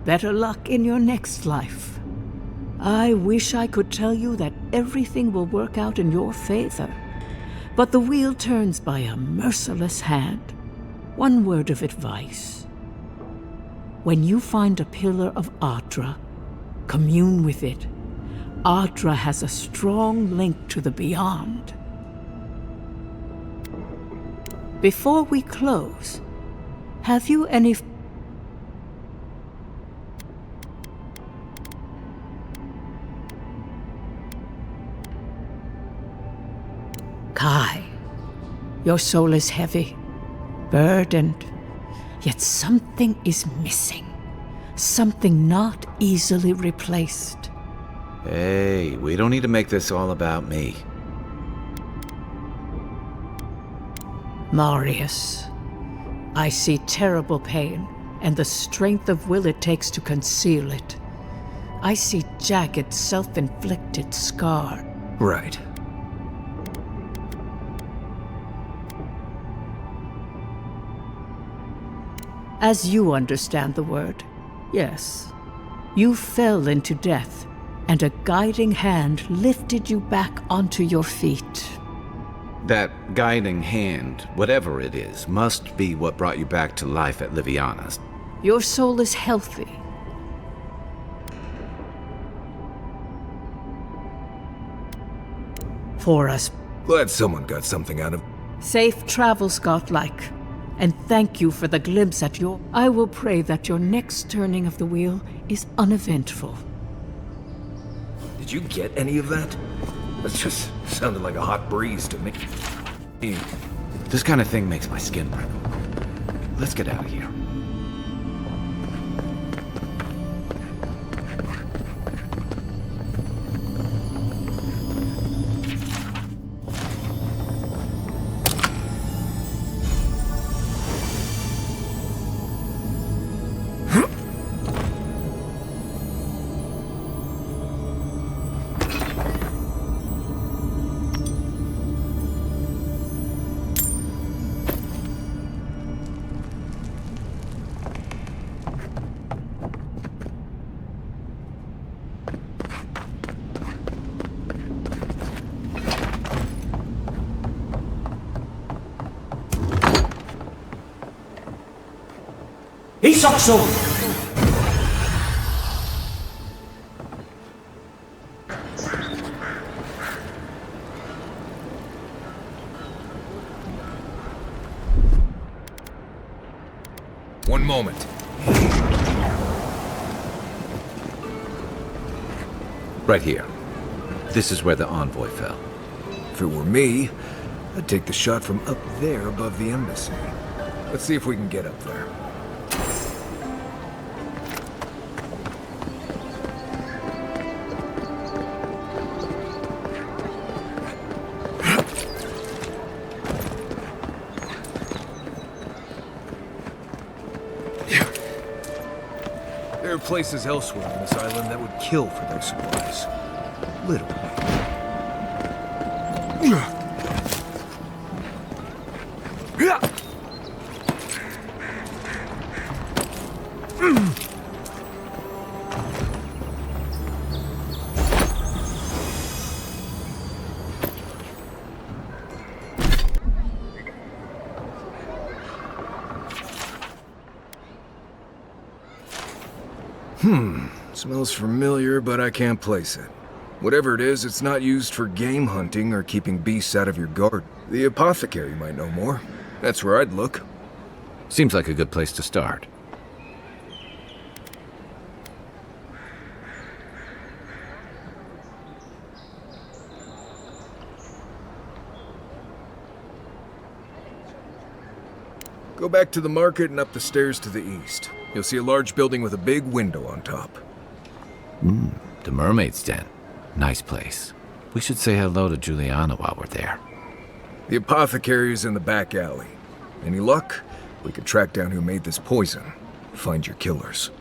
Better luck in your next life. I wish I could tell you that everything will work out in your favor. But the wheel turns by a merciless hand. One word of advice. When you find a pillar of Ardra, commune with it. Ardra has a strong link to the beyond. Before we close, have you any... Kai, your soul is heavy, burdened, yet something is missing. Something not easily replaced.
Hey, we don't need to make this all about me.
Marius, I see terrible pain and the strength of will it takes to conceal it. I see jagged, self-inflicted scar.
Right.
As you understand the word, yes. You fell into death, and a guiding hand lifted you back onto your feet.
That guiding hand, whatever it is, must be what brought you back to life at Liviana's.
Your soul is healthy. For us.
Glad someone got something out of...
Safe travels, godlike. and thank you for the glimpse at your... I will pray that your next turning of the wheel is uneventful.
Did you get any of that? That just sounded like a hot breeze to me.
This kind of thing makes my skin prickle. Let's get out of here.
Isakso!
One moment.
Right here. This is where the envoy fell.
If it were me, I'd take the shot from up there above the embassy. Let's see if we can get up there. There are places elsewhere on this island that would kill for those supplies. Literally. Smells familiar, but I can't place it. Whatever it is, it's not used for game hunting or keeping beasts out of your garden. The apothecary might know more. That's where I'd look.
Seems like a good place to start.
Go back to the market and up the stairs to the east. You'll see a large building with a big window on top.
The Mermaid's Den. Nice place. We should say hello to Juliana while we're there.
The apothecary is in the back alley. Any luck? We could track down who made this poison. Find your killers.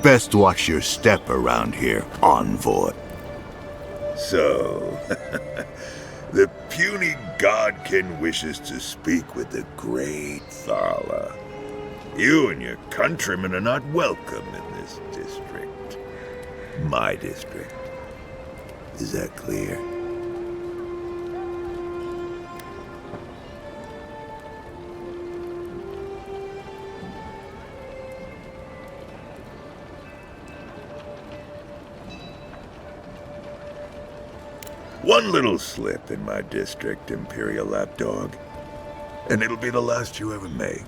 Best watch your step around here, envoy.
So, the puny godkin wishes to speak with the great Thala. You and your countrymen are not welcome in this district. My district. Is that clear? One little slip in my district, Imperial Lapdog, and it'll be the last you ever make.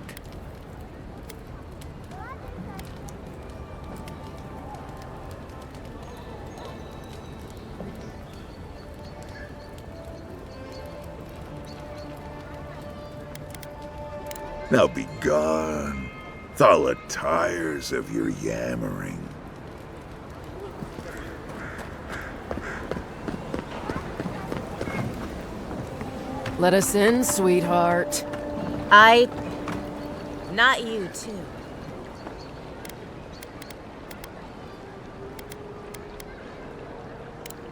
Now be gone. Thala tires of your yammering.
Let us in, sweetheart.
Not you, too.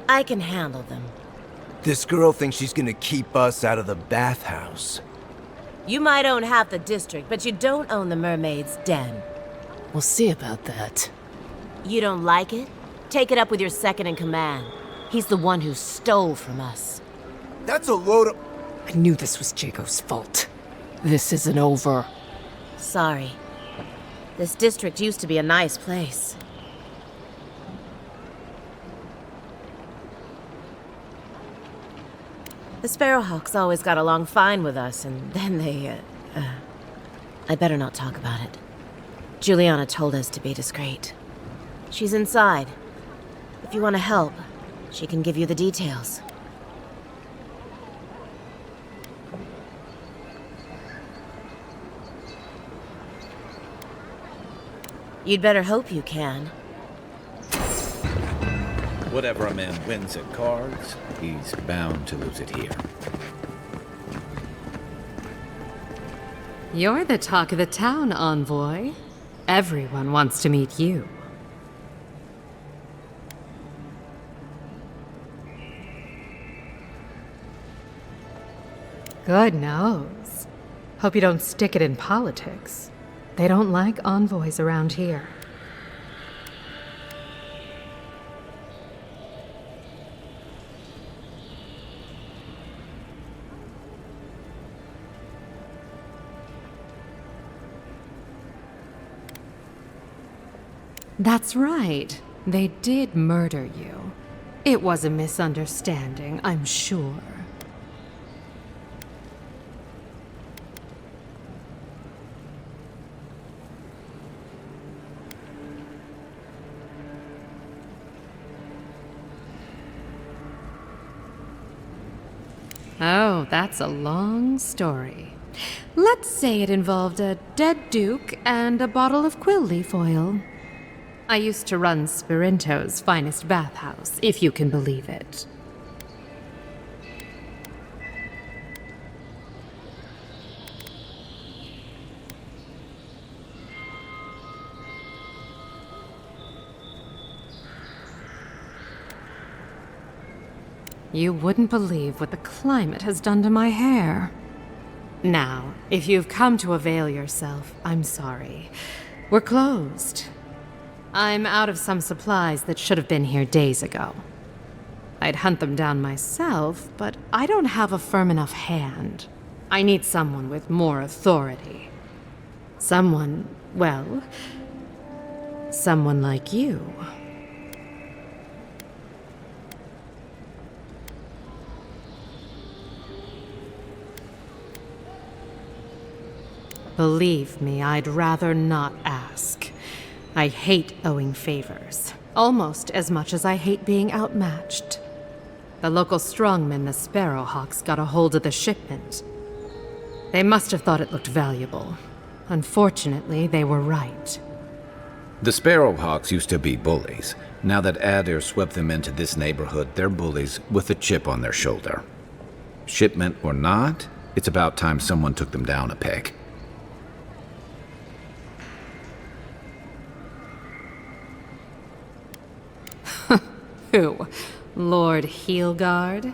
I can handle them.
This girl thinks she's gonna keep us out of the bathhouse.
You might own half the district, but you don't own the Mermaid's Den.
We'll see about that.
You don't like it? Take it up with your second in command. He's the one who stole from us.
That's a load of...
I knew this was Jago's fault. This isn't over.
Sorry. This district used to be a nice place. The Sparrowhawks always got along fine with us, and then they, I better not talk about it. Juliana told us to be discreet. She's inside. If you want to help, she can give you the details. You'd better hope you can.
Whatever a man wins at cards, he's bound to lose it here.
You're the talk of the town, Envoy. Everyone wants to meet you. Good nose. Hope you don't stick it in politics. They don't like envoys around here. That's right. They did murder you. It was a misunderstanding, I'm sure. Oh, that's a long story. Let's say it involved a dead duke and a bottle of quill leaf oil. I used to run Spirinto's finest bathhouse, if you can believe it. You wouldn't believe what the climate has done to my hair. Now, if you've come to avail yourself, I'm sorry. We're closed. I'm out of some supplies that should have been here days ago. I'd hunt them down myself, but I don't have a firm enough hand. I need someone with more authority. Someone, well, someone like you. Believe me, I'd rather not ask. I hate owing favors, almost as much as I hate being outmatched. The local strongmen, the Sparrowhawks, got a hold of the shipment. They must have thought it looked valuable. Unfortunately, they were right.
The Sparrowhawks used to be bullies. Now that Adair swept them into this neighborhood, they're bullies with a chip on their shoulder. Shipment or not, it's about time someone took them down a peg.
Who? Lord Heelguard?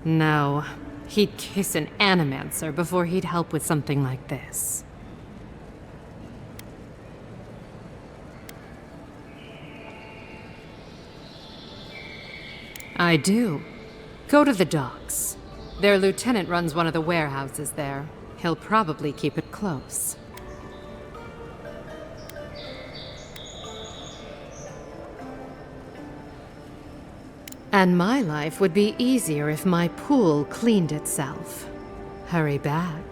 No. He'd kiss an animancer before he'd help with something like this. I do. Go to the docks. Their lieutenant runs one of the warehouses there. He'll probably keep it close. And my life would be easier if my pool cleaned itself. Hurry back.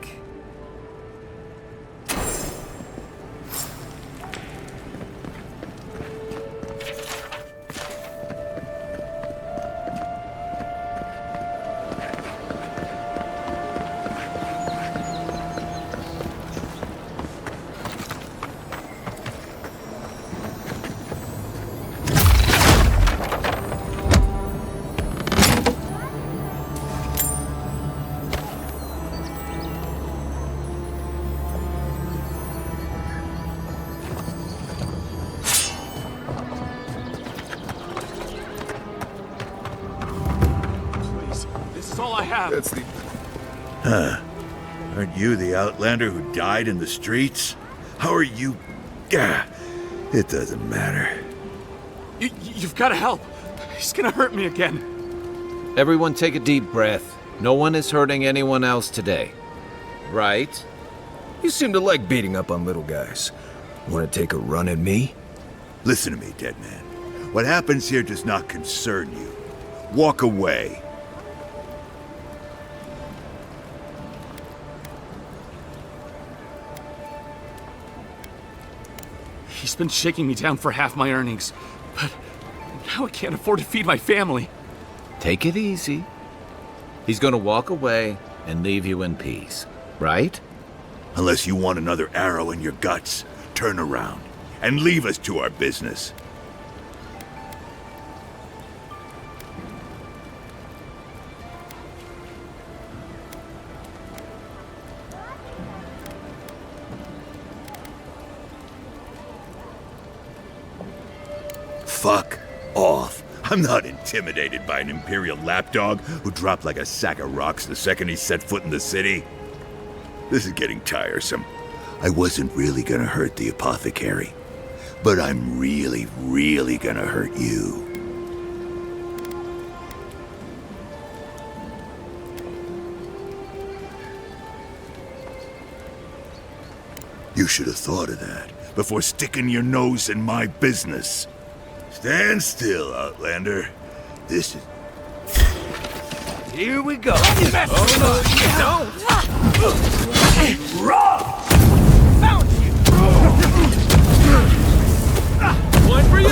That's the... Huh. Aren't you the Outlander who died in the streets? How are you... Gah. It doesn't matter.
You've got to help. He's gonna hurt me again.
Everyone take a deep breath. No one is hurting anyone else today. Right?
You seem to like beating up on little guys. Want to take a run at me?
Listen to me, dead man. What happens here does not concern you. Walk away.
He's been shaking me down for half my earnings, but now I can't afford to feed my family.
Take it easy. He's gonna walk away and leave you in peace, right?
Unless you want another arrow in your guts, turn around and leave us to our business. Fuck off. I'm not intimidated by an Imperial lapdog who dropped like a sack of rocks the second he set foot in the city. This is getting tiresome. I wasn't really gonna hurt the apothecary, but I'm really, really gonna hurt you. You should have thought of that before sticking your nose in my business. Stand still, Outlander. This is...
Here we go. Oh, no, you don't. Raw! Found you! One for you!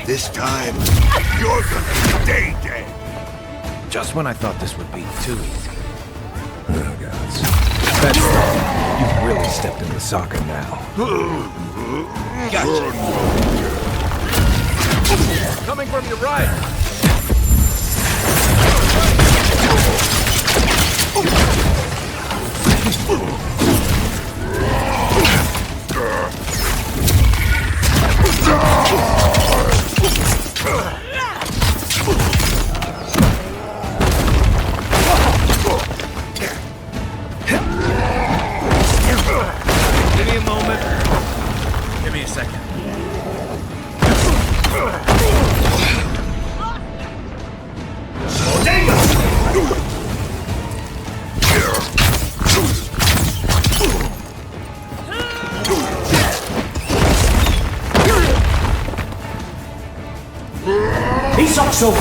This time, you're gonna stay dead.
Just when I thought this would be too easy. Oh, gods. That's right. You've really stepped in the socket now.
Gotcha. Coming from your right. Give me a moment. Give me a second.
He sucks over.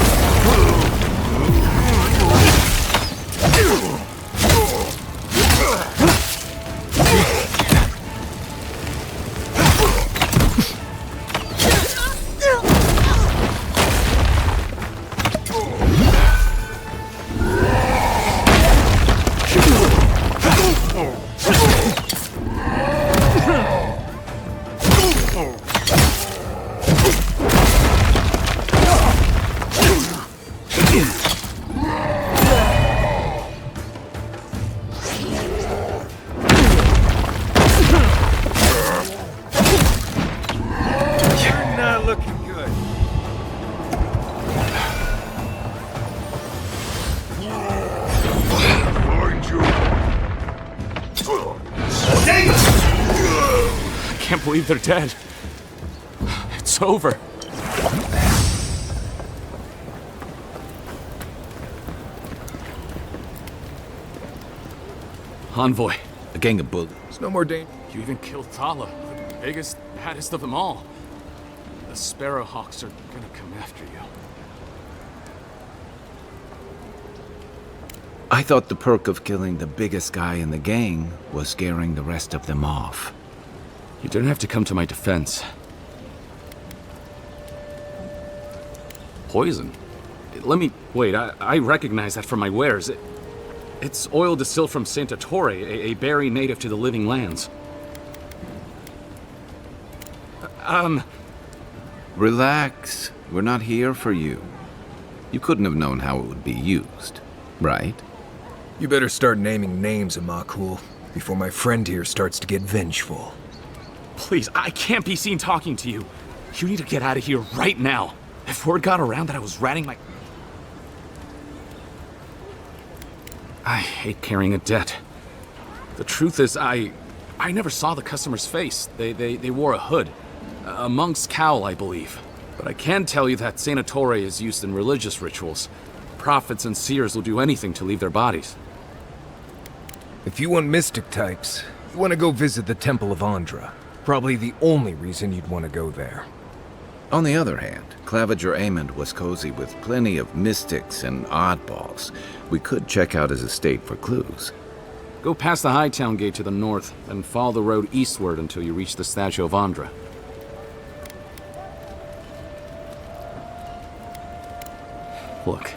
I can't believe they're dead. It's over. Envoy.
A gang of bullies.
There's no more danger.
You even killed Thala, the biggest, baddest of them all. The Sparrowhawks are gonna come after you.
I thought the perk of killing the biggest guy in the gang was scaring the rest of them off.
You didn't have to come to my defense. Poison? Let me... Wait, I recognize that from my wares. It's oil distilled from Santa Torre, a berry native to the Living Lands.
Relax. We're not here for you. You couldn't have known how it would be used, right?
You better start naming names, Amakul, before my friend here starts to get vengeful.
Please, I can't be seen talking to you. You need to get out of here right now. If word got around that I was ratting my... I hate carrying a debt. The truth is, I never saw the customer's face. They wore a hood. A monk's cowl, I believe. But I can tell you that Saint Ettore is used in religious rituals. Prophets and seers will do anything to leave their bodies.
If you want mystic types, you want to go visit the Temple of Andra. Probably the only reason you'd want to go there.
On the other hand, Claviger Amond was cozy with plenty of mystics and oddballs. We could check out his estate for clues.
Go past the Hightown Gate to the north, then follow the road eastward until you reach the statue of Andra. Look,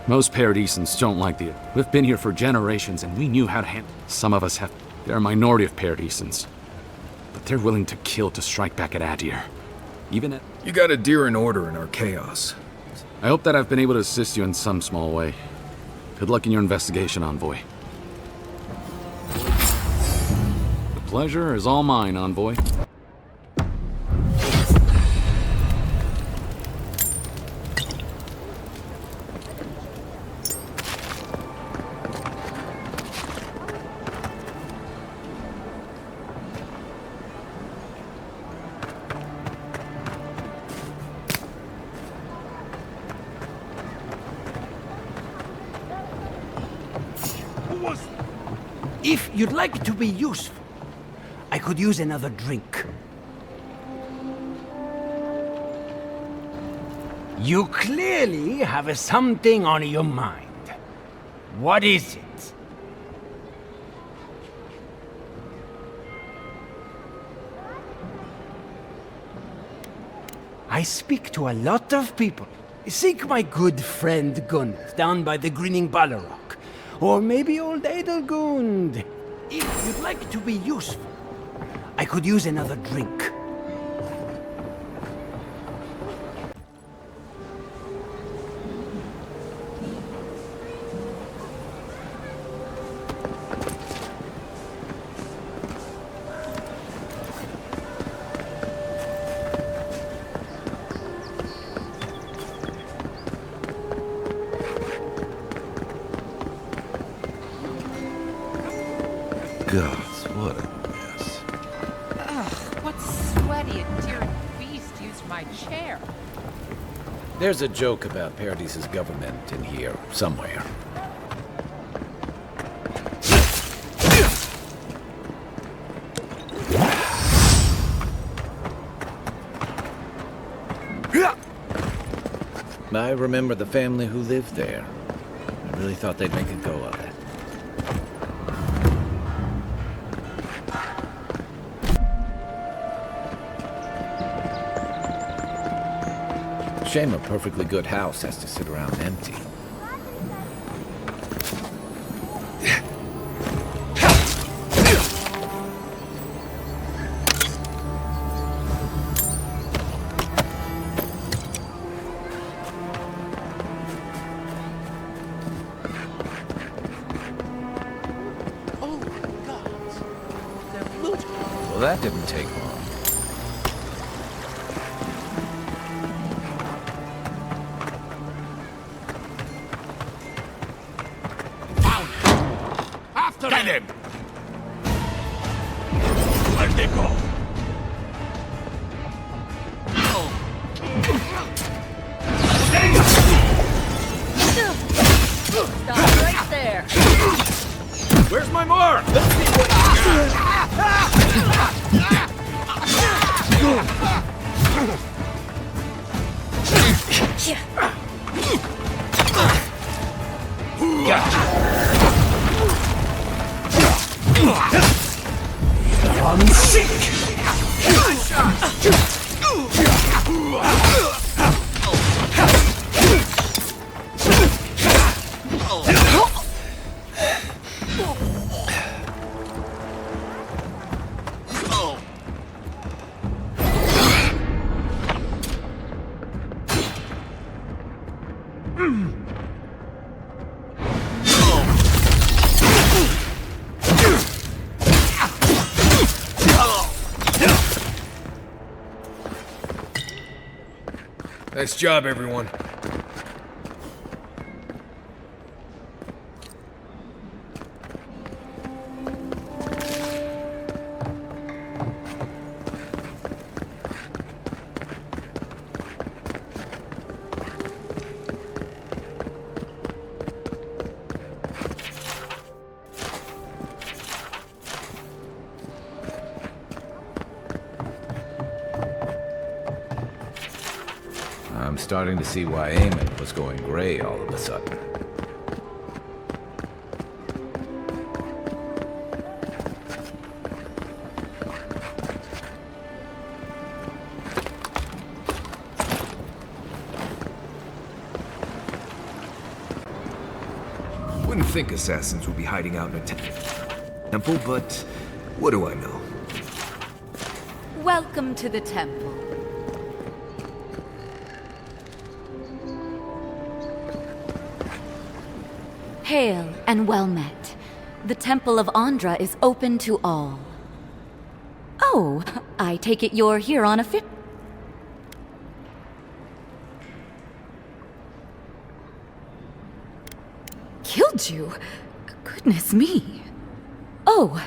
most Paradisans don't like the... We've been here for generations and we knew how to handle... Some of us have... They're a minority of Paradisans. But they're willing to kill to strike back at Adir. Even at...
You got Adir in order in our chaos.
I hope that I've been able to assist you in some small way. Good luck in your investigation, Envoy. The pleasure is all mine, Envoy.
If you'd like to be useful, I could use another drink. You clearly have something on your mind. What is it? I speak to a lot of people. Seek my good friend Gunnar down by the Grinning Balrog. Or maybe old Edelgund. If you'd like to be useful, I could use another drink.
Gods, what a mess.
Ugh, what sweaty and dear beast used my chair?
There's a joke about Paradis's government in here somewhere. I remember the family who lived there. I really thought they'd make a go of it. Shame a perfectly good house has to sit around empty. Well, that didn't take long.
Get him! Where'd they go?
Stop right there.
Where's my mark? Let's see what...
I'm sick!
Nice job, everyone.
I'm starting to see why Eamon was going gray all of a sudden.
Wouldn't think assassins would be hiding out in a temple, but what do I know?
Welcome to the temple. Hail and well met. The Temple of Andra is open to all. Oh, I take it you're here on a fit. Killed you? Goodness me. Oh,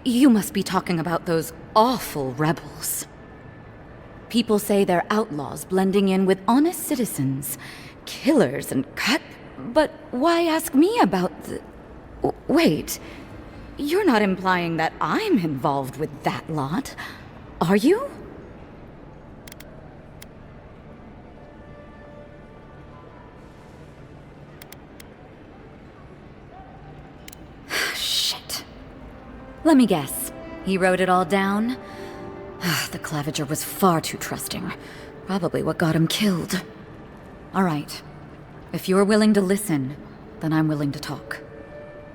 you must be talking about those awful rebels. People say they're outlaws blending in with honest citizens, killers and cut. But why ask me about the... Wait, you're not implying that I'm involved with that lot, are you? Shit. Let me guess. He wrote it all down? The Claviger was far too trusting. Probably what got him killed. All right. If you're willing to listen, then I'm willing to talk.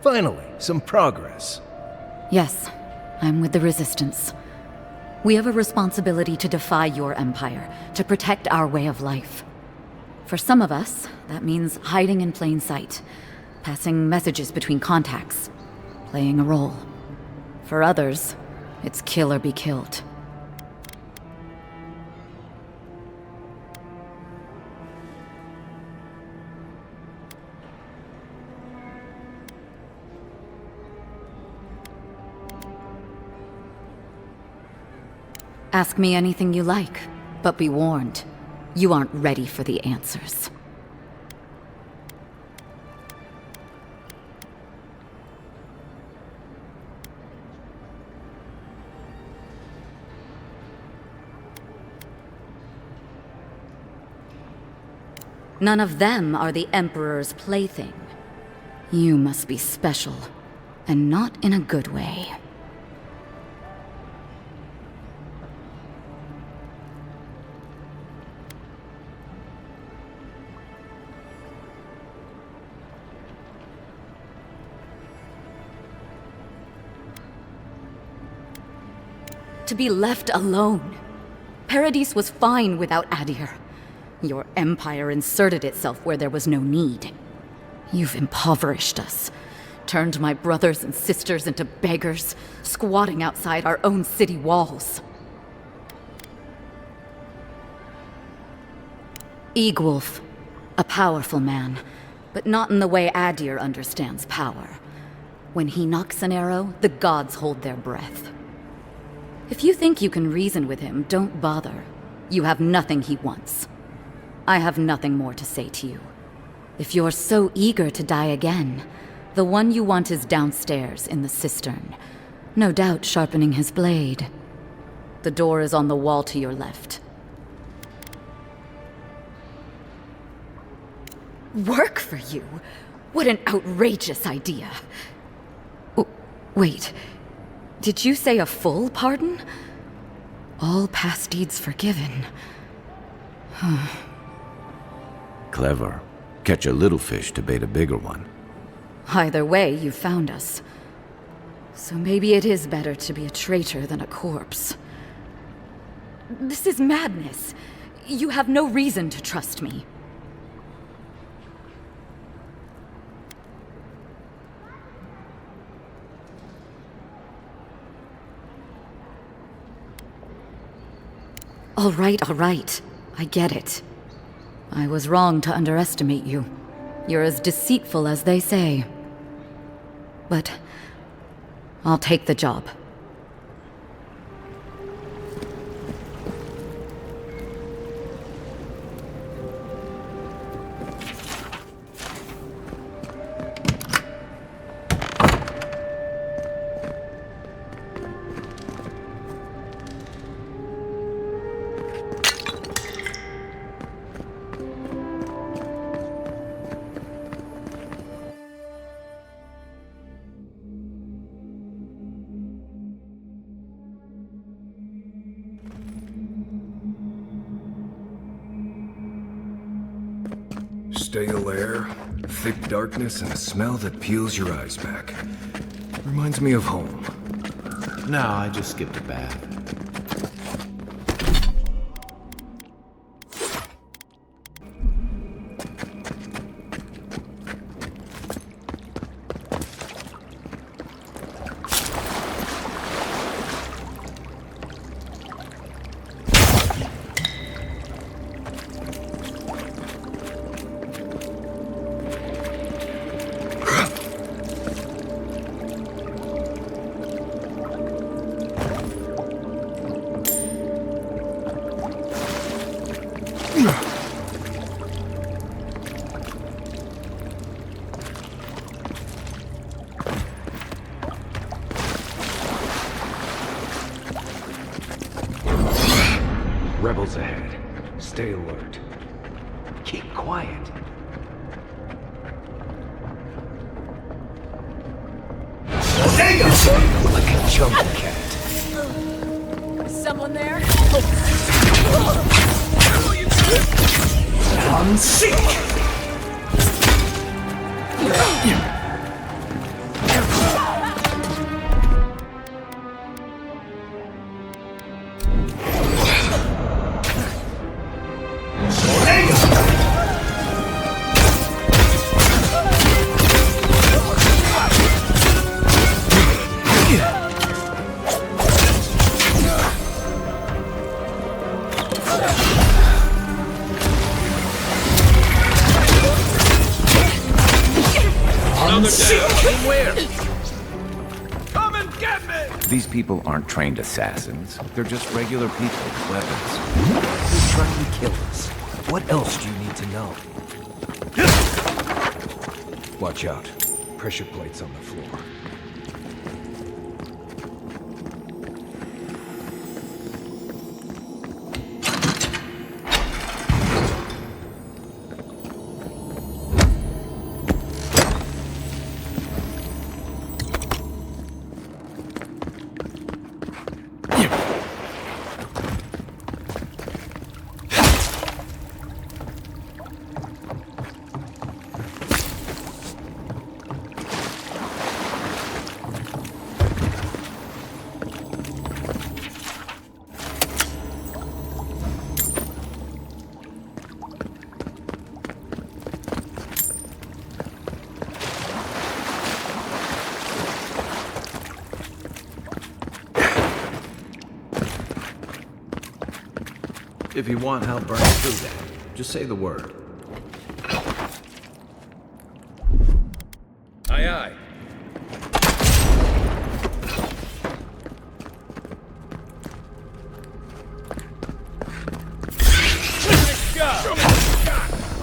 Finally, some progress.
Yes, I'm with the Resistance. We have a responsibility to defy your empire, to protect our way of life. For some of us, that means hiding in plain sight, passing messages between contacts, playing a role. For others, it's kill or be killed. Ask me anything you like, but be warned. You aren't ready for the answers. None of them are the Emperor's plaything. You must be special, and not in a good way. To be left alone. Paradis was fine without Adir. Your empire inserted itself where there was no need. You've impoverished us, turned my brothers and sisters into beggars, squatting outside our own city walls. Eagwolf, a powerful man, but not in the way Adir understands power. When he knocks an arrow, the gods hold their breath. If you think you can reason with him, don't bother. You have nothing he wants. I have nothing more to say to you. If you're so eager to die again, the one you want is downstairs in the cistern, no doubt sharpening his blade. The door is on the wall to your left. Work for you? What an outrageous idea. Wait. Did you say a full pardon? All past deeds forgiven.
Clever. Catch a little fish to bait a bigger one.
Either way, you found us. So maybe it is better to be a traitor than a corpse. This is madness. You have no reason to trust me. All right. I get it. I was wrong to underestimate you. You're as deceitful as they say. But I'll take the job.
Stale air, thick darkness, and a smell that peels your eyes back. Reminds me of home.
No, I just skipped a bath.
Rebels ahead. Stay alert. Keep quiet. Like a jungle cat.
Someone there?
Unseek!
These people aren't trained assassins. They're just regular people with weapons.
They're trying to kill us. What else do you need to know?
Watch out. Pressure plates on the floor.
If you want help burning through that, just say the word.
Aye, aye.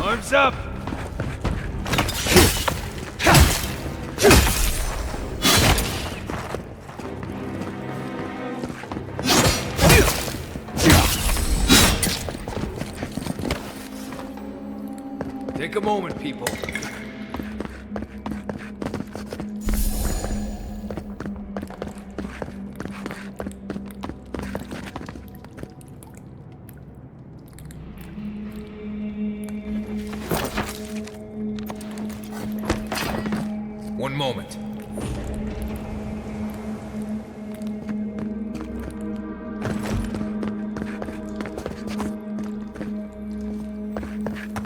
Arms up! Take a moment, people. One moment.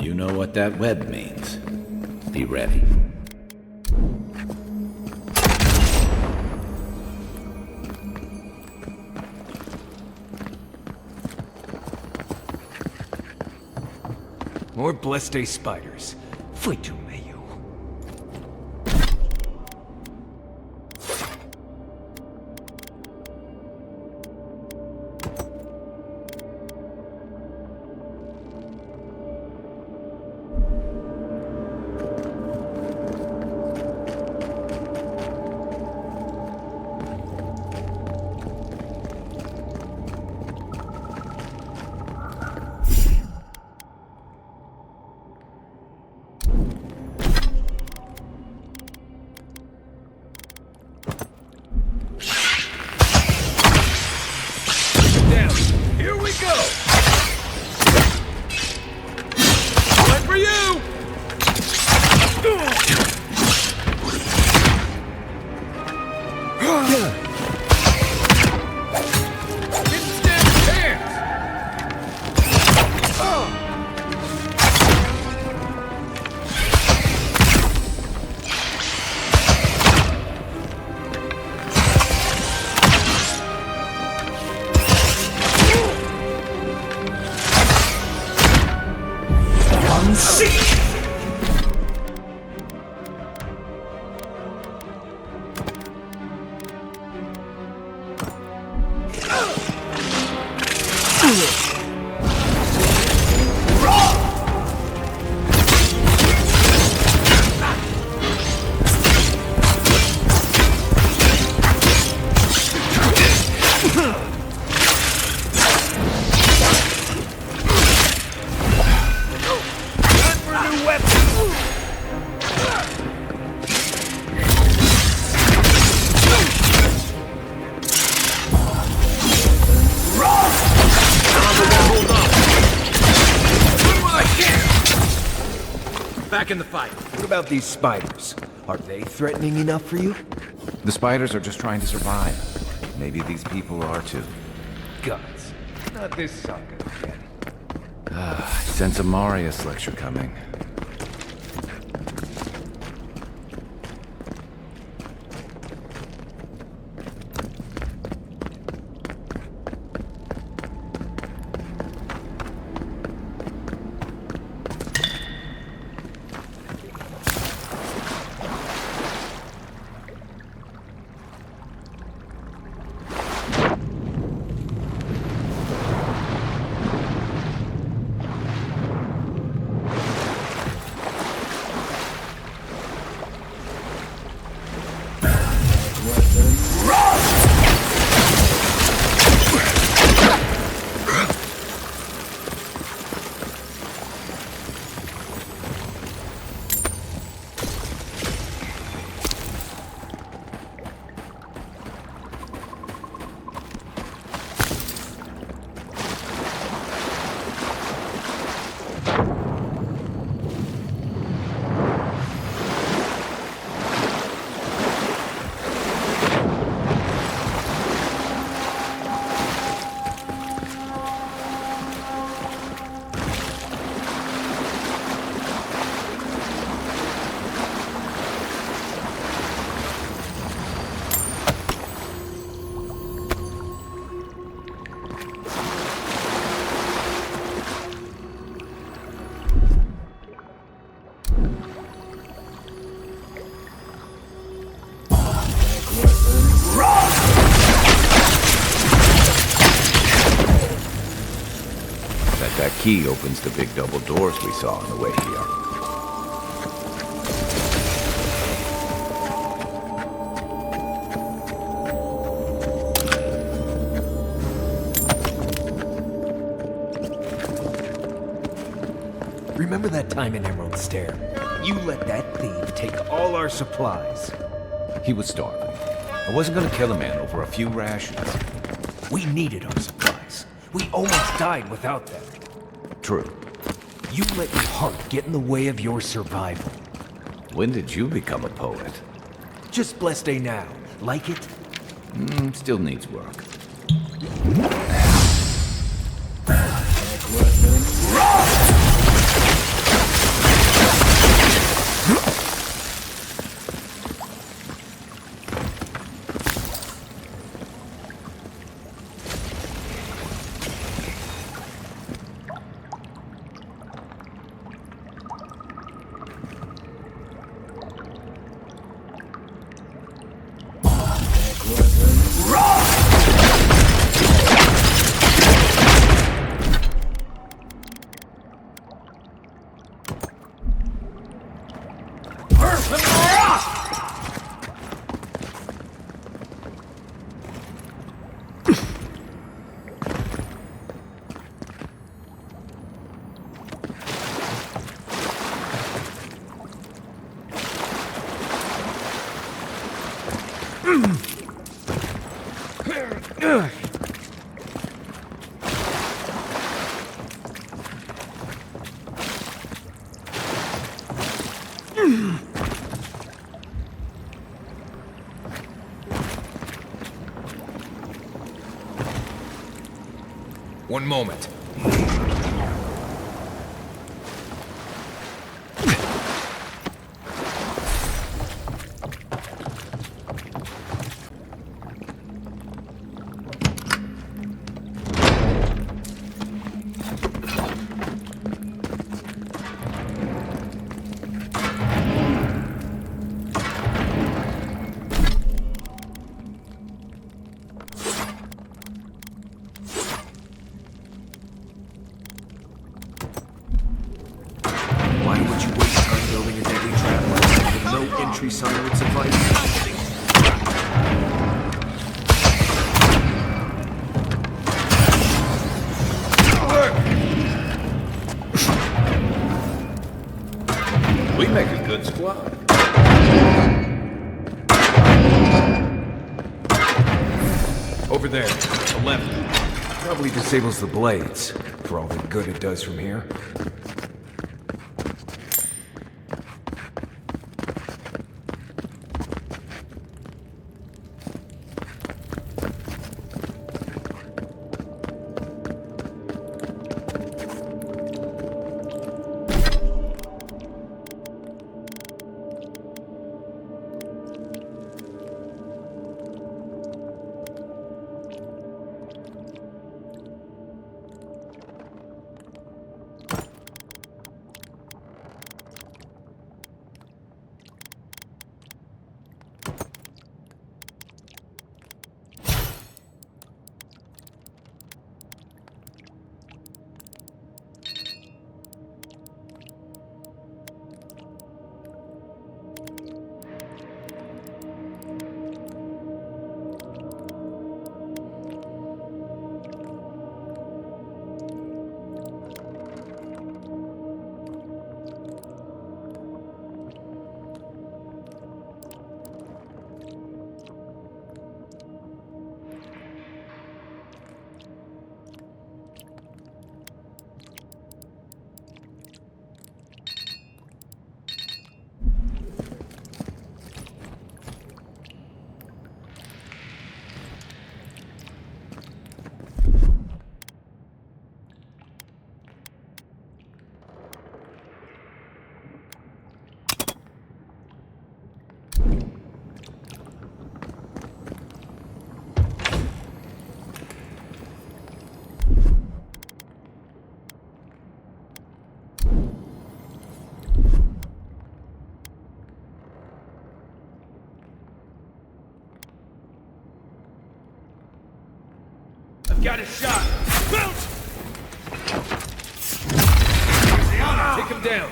You know what that web means. Be ready.
More Bleste spiders. Foi tu meio. Back in the fight. What about these spiders? Are they threatening enough for you?
The spiders are just trying to survive. Maybe these people are too.
Guts. Not this sucker again.
I sense a Marius lecture coming. That key opens the big double doors we saw on the way here.
Remember that time in Emerald Stair? You let that thief take all our supplies.
He was starving. I wasn't gonna kill a man over a few rations.
We needed our supplies. We almost died without them.
True.
You let your heart get in the way of your survival.
When did you become a poet?
Just Bleste now. Like it?
Still needs work.
One moment. Why would you waste time building a deadly trap with no entry sign would suffice?
We make a good squad.
Over there, to the left. Probably disables the blades, for all the good it does from here.
Got a shot! Bounce! Take him down!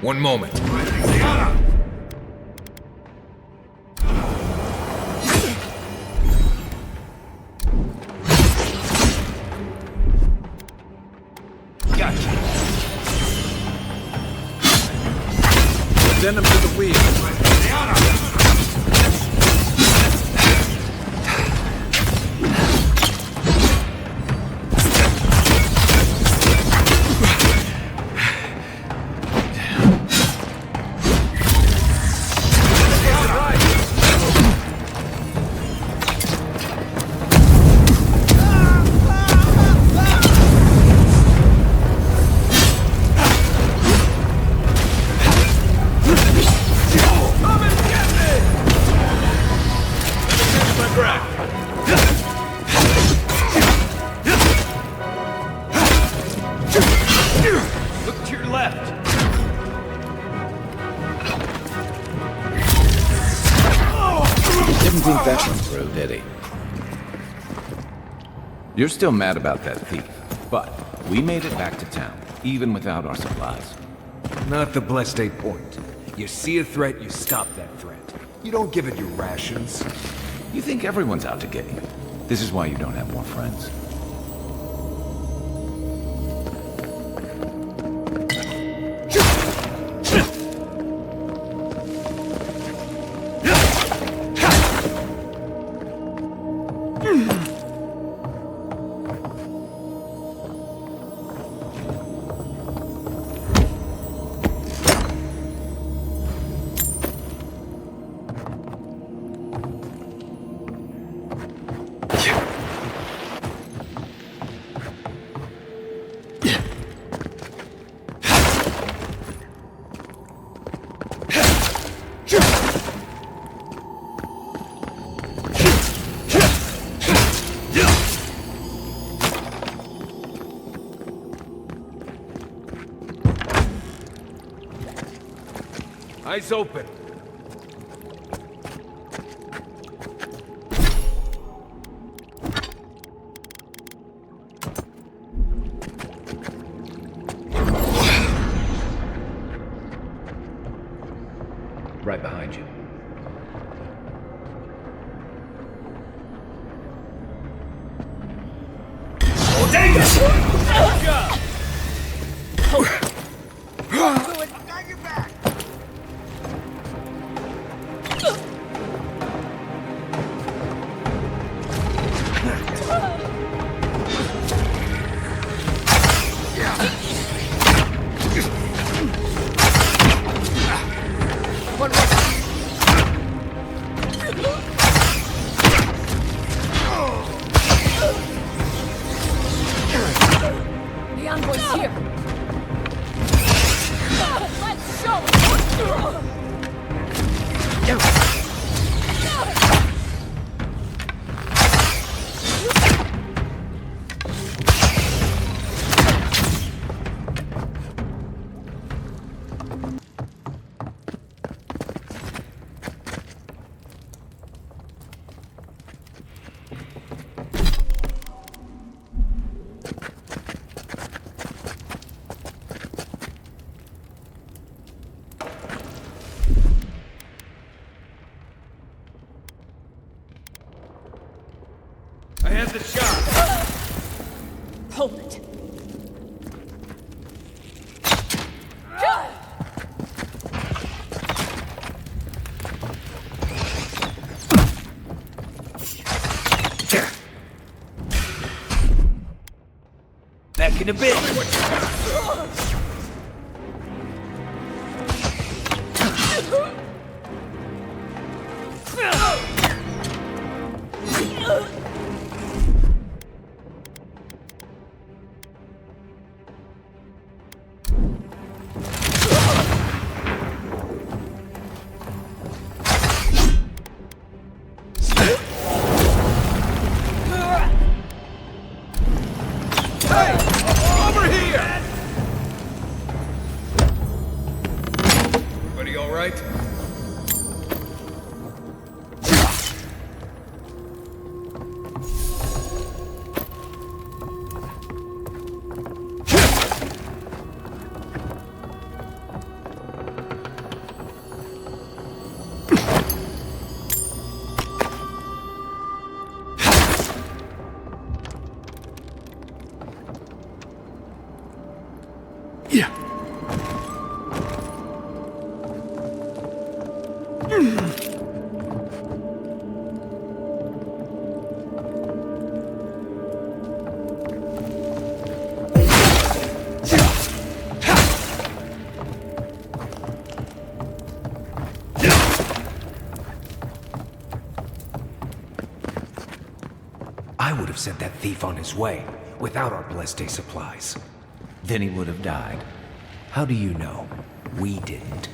One moment.
Send him to the wheel.
Look to your left!
Didn't think that one through, did he? You're still mad about that thief, but we made it back to town, even without our supplies.
Not the blessed 8 point. You see a threat, you stop that threat. You don't give it your rations.
You think everyone's out to get you. This is why you don't have more friends.
Eyes open.
Right behind you.
The envoy's here. Let's show
I had the shot.
Hold it.
Back in a bit.
Everybody all right?
I would have sent that thief on his way, without our blessed day supplies.
Then he would have died.
How do you know? We didn't.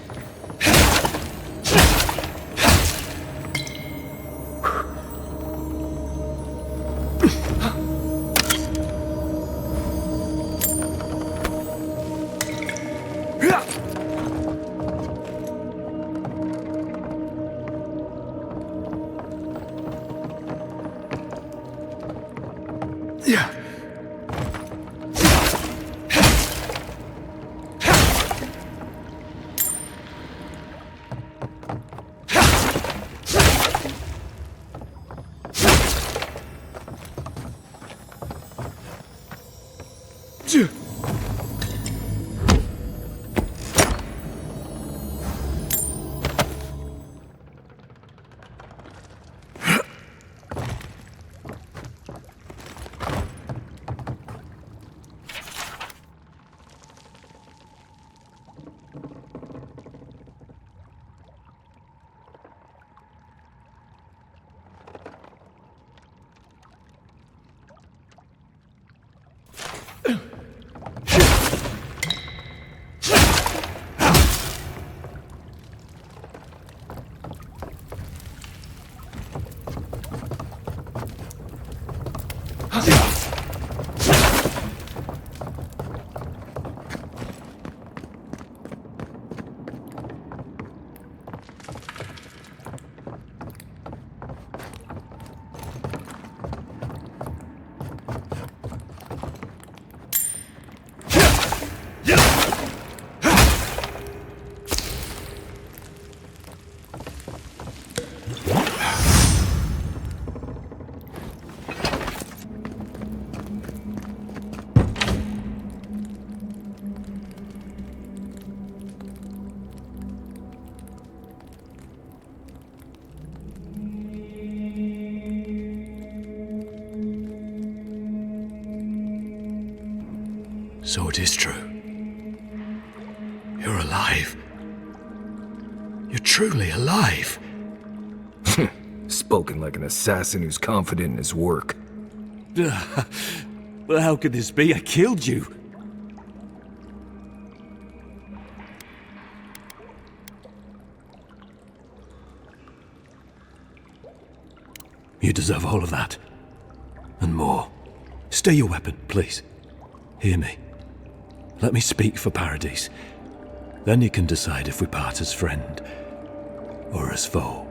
So it is true. You're alive. You're truly alive.
Spoken like an assassin who's confident in his work.
Well, how could this be? I killed you. You deserve all of that. And more. Stay your weapon, please. Hear me. Let me speak for Paradise. Then you can decide if we part as friend or as foe.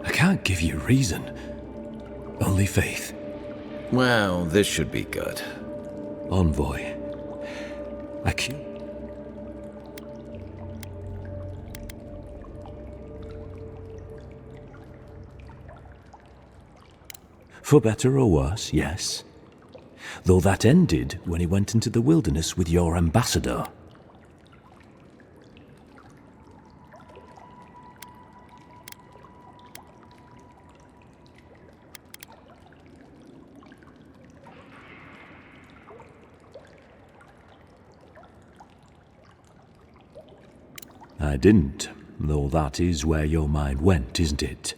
I can't give you reason. Only faith.
Well, this should be good.
Envoy. For better or worse, yes. Though that ended when he went into the wilderness with your ambassador. I didn't, though that is where your mind went, isn't it?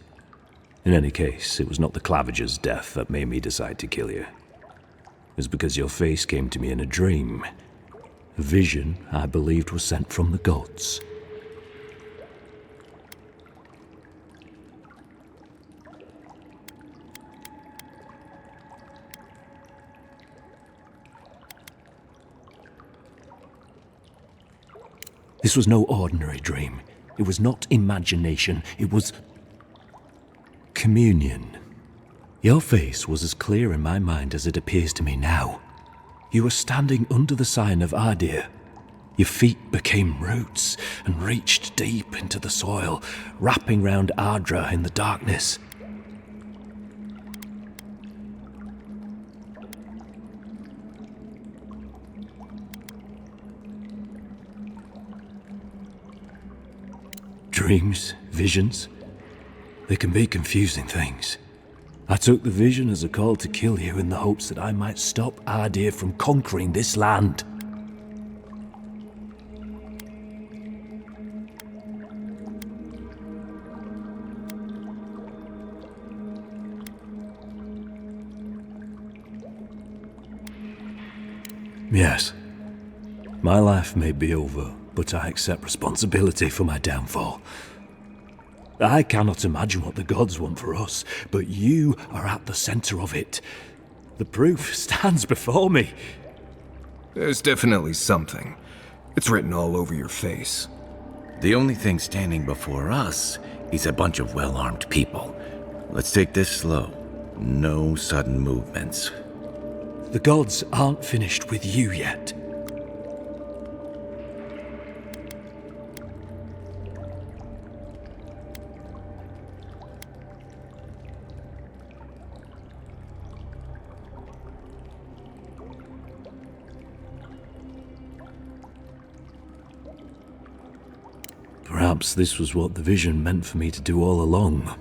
In any case, it was not the Clavager's death that made me decide to kill you. It was because your face came to me in a dream. A vision I believed was sent from the gods. This was no ordinary dream. It was not imagination. It was communion. Your face was as clear in my mind as it appears to me now. You were standing under the sign of Adir. Your feet became roots and reached deep into the soil, wrapping round Ardra in the darkness. Dreams, visions, they can be confusing things. I took the vision as a call to kill you in the hopes that I might stop Adir from conquering this land. Yes, my life may be over, but I accept responsibility for my downfall. I cannot imagine what the gods want for us, but you are at the center of it. The proof stands before me.
There's definitely something. It's written all over your face.
The only thing standing before us is a bunch of well-armed people. Let's take this slow. No sudden movements.
The gods aren't finished with you yet. Perhaps this was what the vision meant for me to do all along.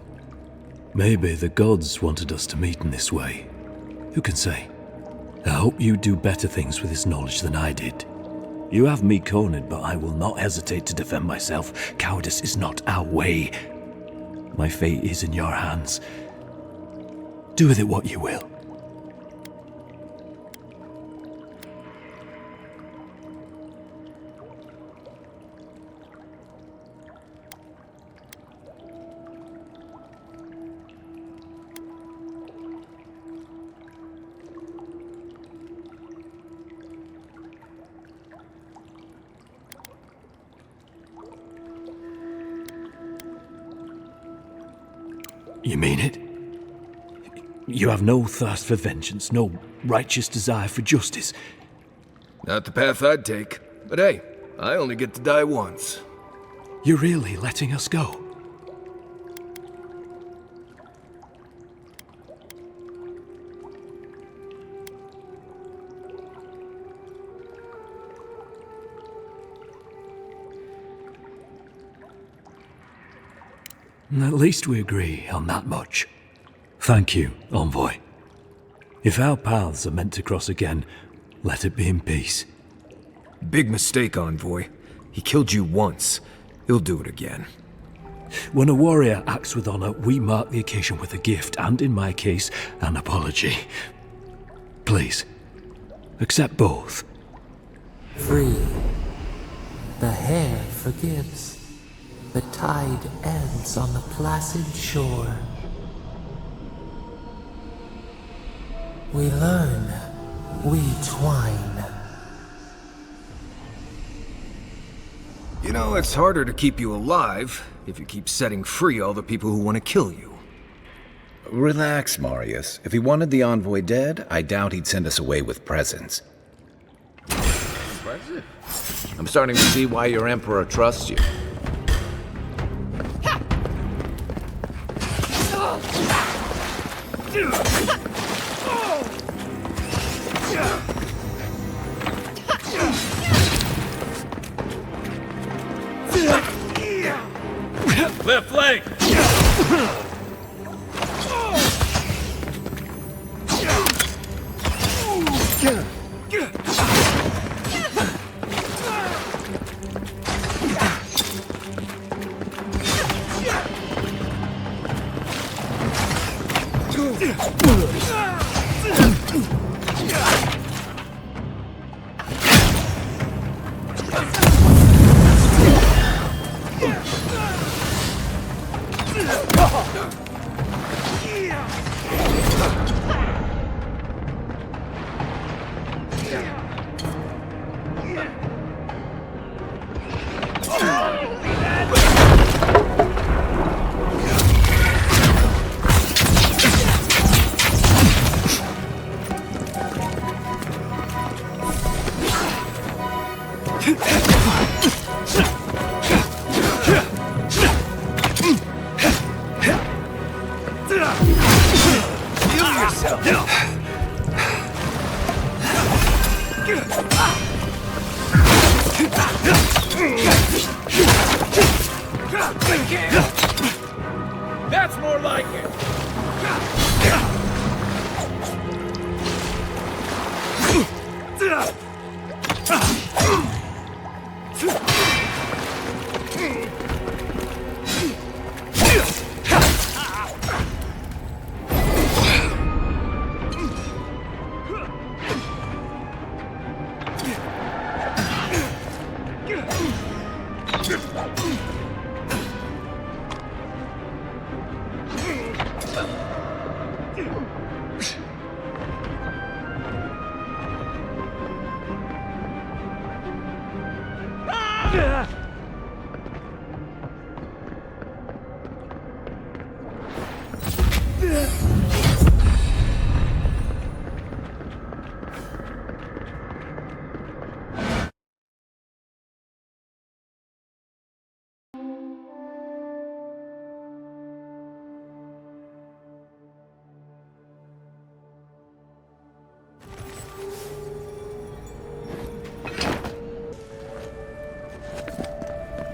Maybe the gods wanted us to meet in this way. Who can say? I hope you do better things with this knowledge than I did. You have me cornered, but I will not hesitate to defend myself. Cowardice is not our way. My fate is in your hands. Do with it what you will. You mean it? You have no thirst for vengeance, no righteous desire for justice?
Not the path I'd take. But hey, I only get to die once.
You're really letting us go? At least we agree on that much. Thank you, Envoy. If our paths are meant to cross again, let it be in peace.
Big mistake, Envoy. He killed you once. He'll do it again.
When a warrior acts with honor, we mark the occasion with a gift, and in my case, an apology. Please, accept both.
Free. The hair forgives. The tide ends on the placid shore. We learn, we twine.
You know, it's harder to keep you alive if you keep setting free all the people who want to kill you.
Relax, Marius. If he wanted the envoy dead, I doubt he'd send us away with presents. I'm starting to see why your emperor trusts you.
Left flank!
That's more like it!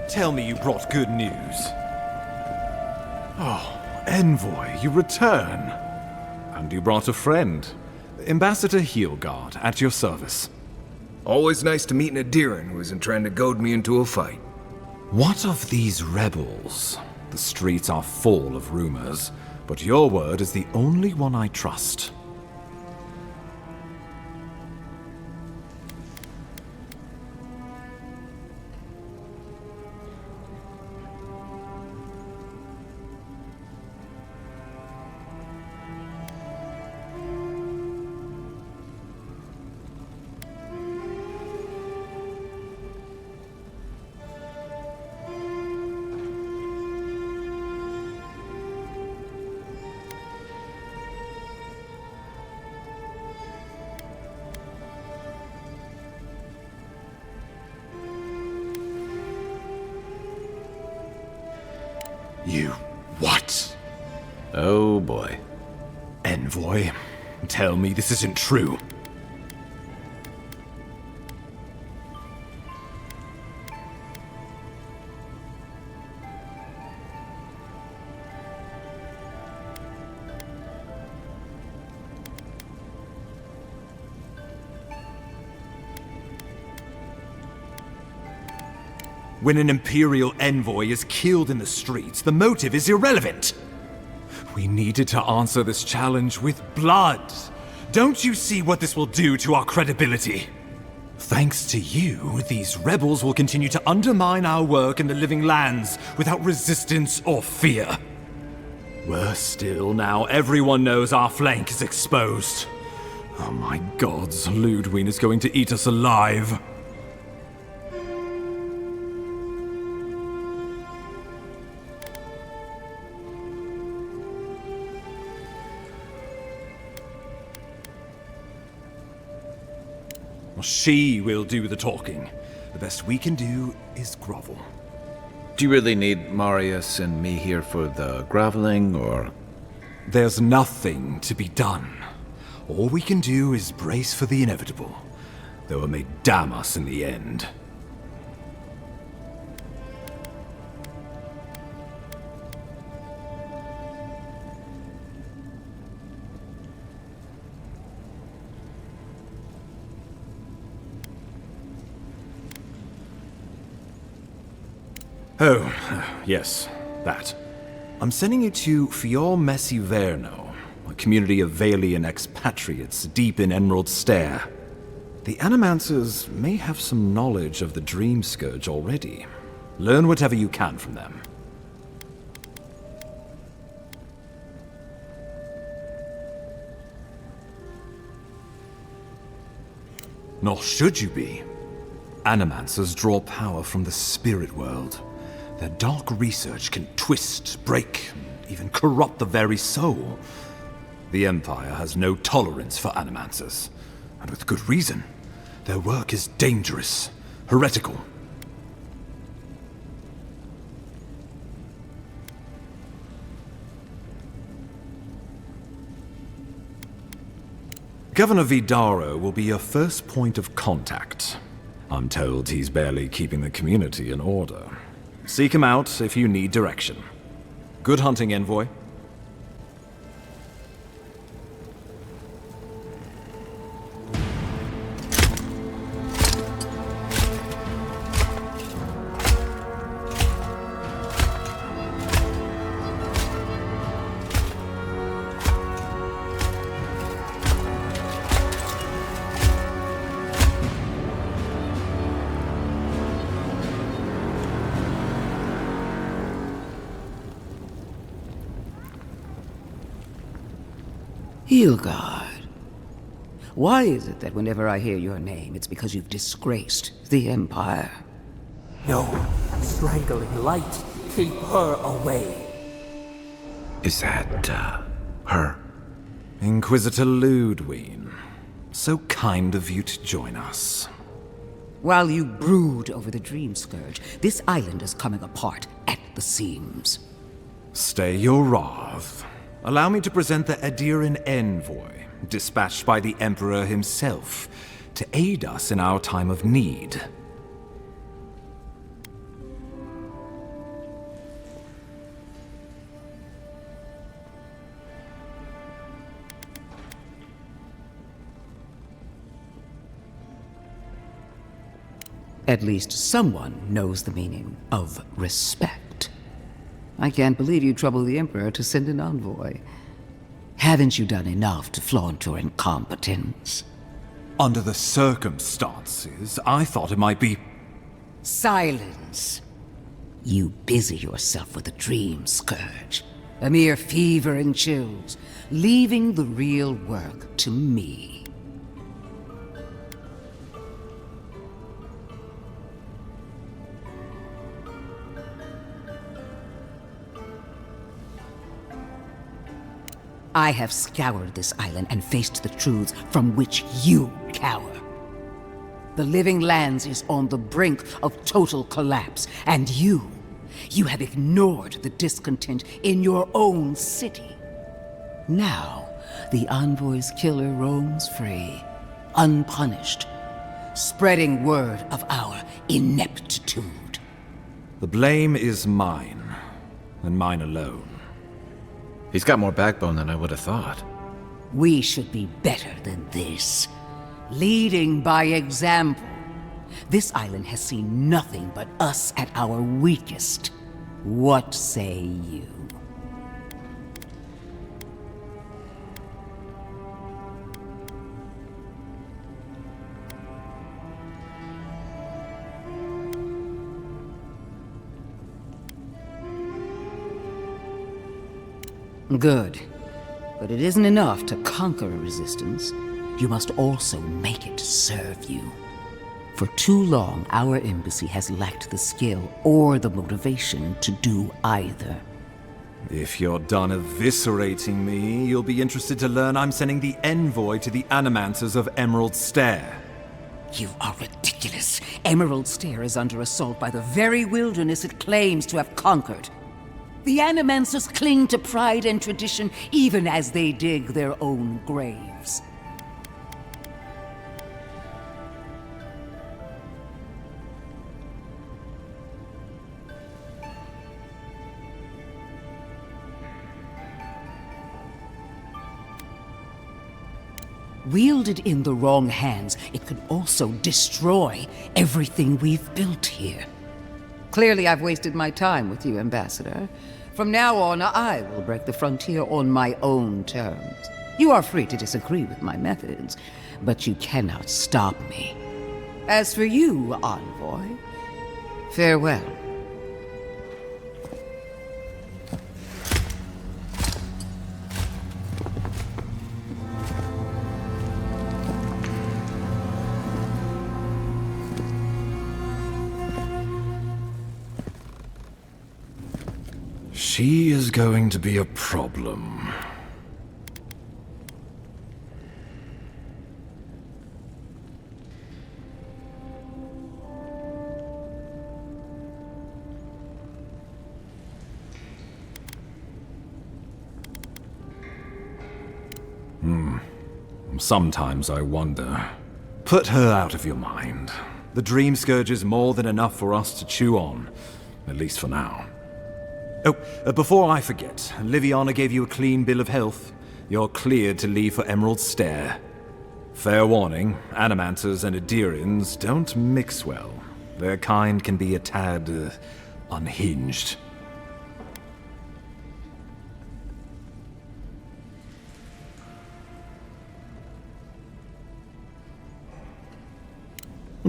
Tell me you brought good news. Oh, Envoy, you return. And you brought a friend. Ambassador Heelguard, at your service.
Always nice to meet an Adiran who isn't trying to goad me into a fight.
What of these rebels? The streets are full of rumors, but your word is the only one I trust. You... what?
Oh boy.
Envoy, tell me this isn't true. When an Imperial envoy is killed in the streets, the motive is irrelevant. We needed to answer this challenge with blood. Don't you see what this will do to our credibility? Thanks to you, these rebels will continue to undermine our work in the Living Lands without resistance or fear. Worse still, now everyone knows our flank is exposed. Oh my gods, Ludwig is going to eat us alive. She will do the talking. The best we can do is grovel.
Do you really need Marius and me here for the groveling, or...?
There's nothing to be done. All we can do is brace for the inevitable, though it may damn us in the end. Oh, yes, that. I'm sending you to Fior Messi Verno, a community of Vailian expatriates deep in Emerald Stair. The Animancers may have some knowledge of the Dream Scourge already. Learn whatever you can from them. Nor should you be. Animancers draw power from the spirit world. Their dark research can twist, break, and even corrupt the very soul. The Empire has no tolerance for Animancers, and with good reason. Their work is dangerous, heretical. Governor Vidaro will be your first point of contact. I'm told he's barely keeping the community in order. Seek him out if you need direction. Good hunting, Envoy.
Hilgard. Why is it that whenever I hear your name, it's because you've disgraced the Empire?
No, strangling light. Keep her away.
Is that, her?
Inquisitor Ludwine. So kind of you to join us.
While you brood over the Dream Scourge, this island is coming apart at the seams.
Stay your wrath. Allow me to present the Adiran Envoy, dispatched by the Emperor himself, to aid us in our time of need.
At least someone knows the meaning of respect. I can't believe you troubled the Emperor to send an envoy. Haven't you done enough to flaunt your incompetence?
Under the circumstances, I thought it might be...
Silence! You busy yourself with a Dream Scourge. A mere fever and chills, leaving the real work to me. I have scoured this island and faced the truths from which you cower. The Living Lands is on the brink of total collapse, and you have ignored the discontent in your own city. Now, the Envoy's killer roams free, unpunished, spreading word of our ineptitude.
The blame is mine, and mine alone.
He's got more backbone than I would have thought.
We should be better than this. Leading by example. This island has seen nothing but us at our weakest. What say you? Good. But it isn't enough to conquer a resistance. You must also make it serve you. For too long, our embassy has lacked the skill or the motivation to do either.
If you're done eviscerating me, you'll be interested to learn I'm sending the envoy to the Animancers of Emerald Stair.
You are ridiculous. Emerald Stair is under assault by the very wilderness it claims to have conquered. The Animancers cling to pride and tradition even as they dig their own graves. Wielded in the wrong hands, it could also destroy everything we've built here. Clearly, I've wasted my time with you, Ambassador.
From now on, I will break the frontier on my own terms. You are free to disagree with my methods, but you cannot stop me. As for you, envoy, farewell.
She is going to be a problem.
Sometimes I wonder. Put her out of your mind. The Dream Scourge is more than enough for us to chew on, at least for now. Oh, before I forget, Liviana gave you a clean bill of health. You're cleared to leave for Emerald Stair. Fair warning, Animanters and Adirians don't mix well. Their kind can be a tad, unhinged.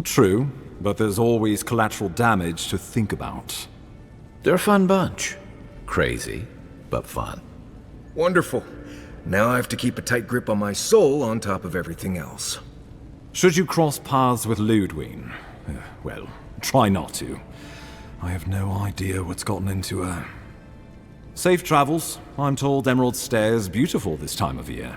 True, but there's always collateral damage to think about.
They're a fun bunch. Crazy, but fun.
Wonderful. Now I have to keep a tight grip on my soul on top of everything else.
Should you cross paths with Ludwine, well, try not to. I have no idea what's gotten into her. Safe travels. I'm told Emerald Stair's beautiful this time of year.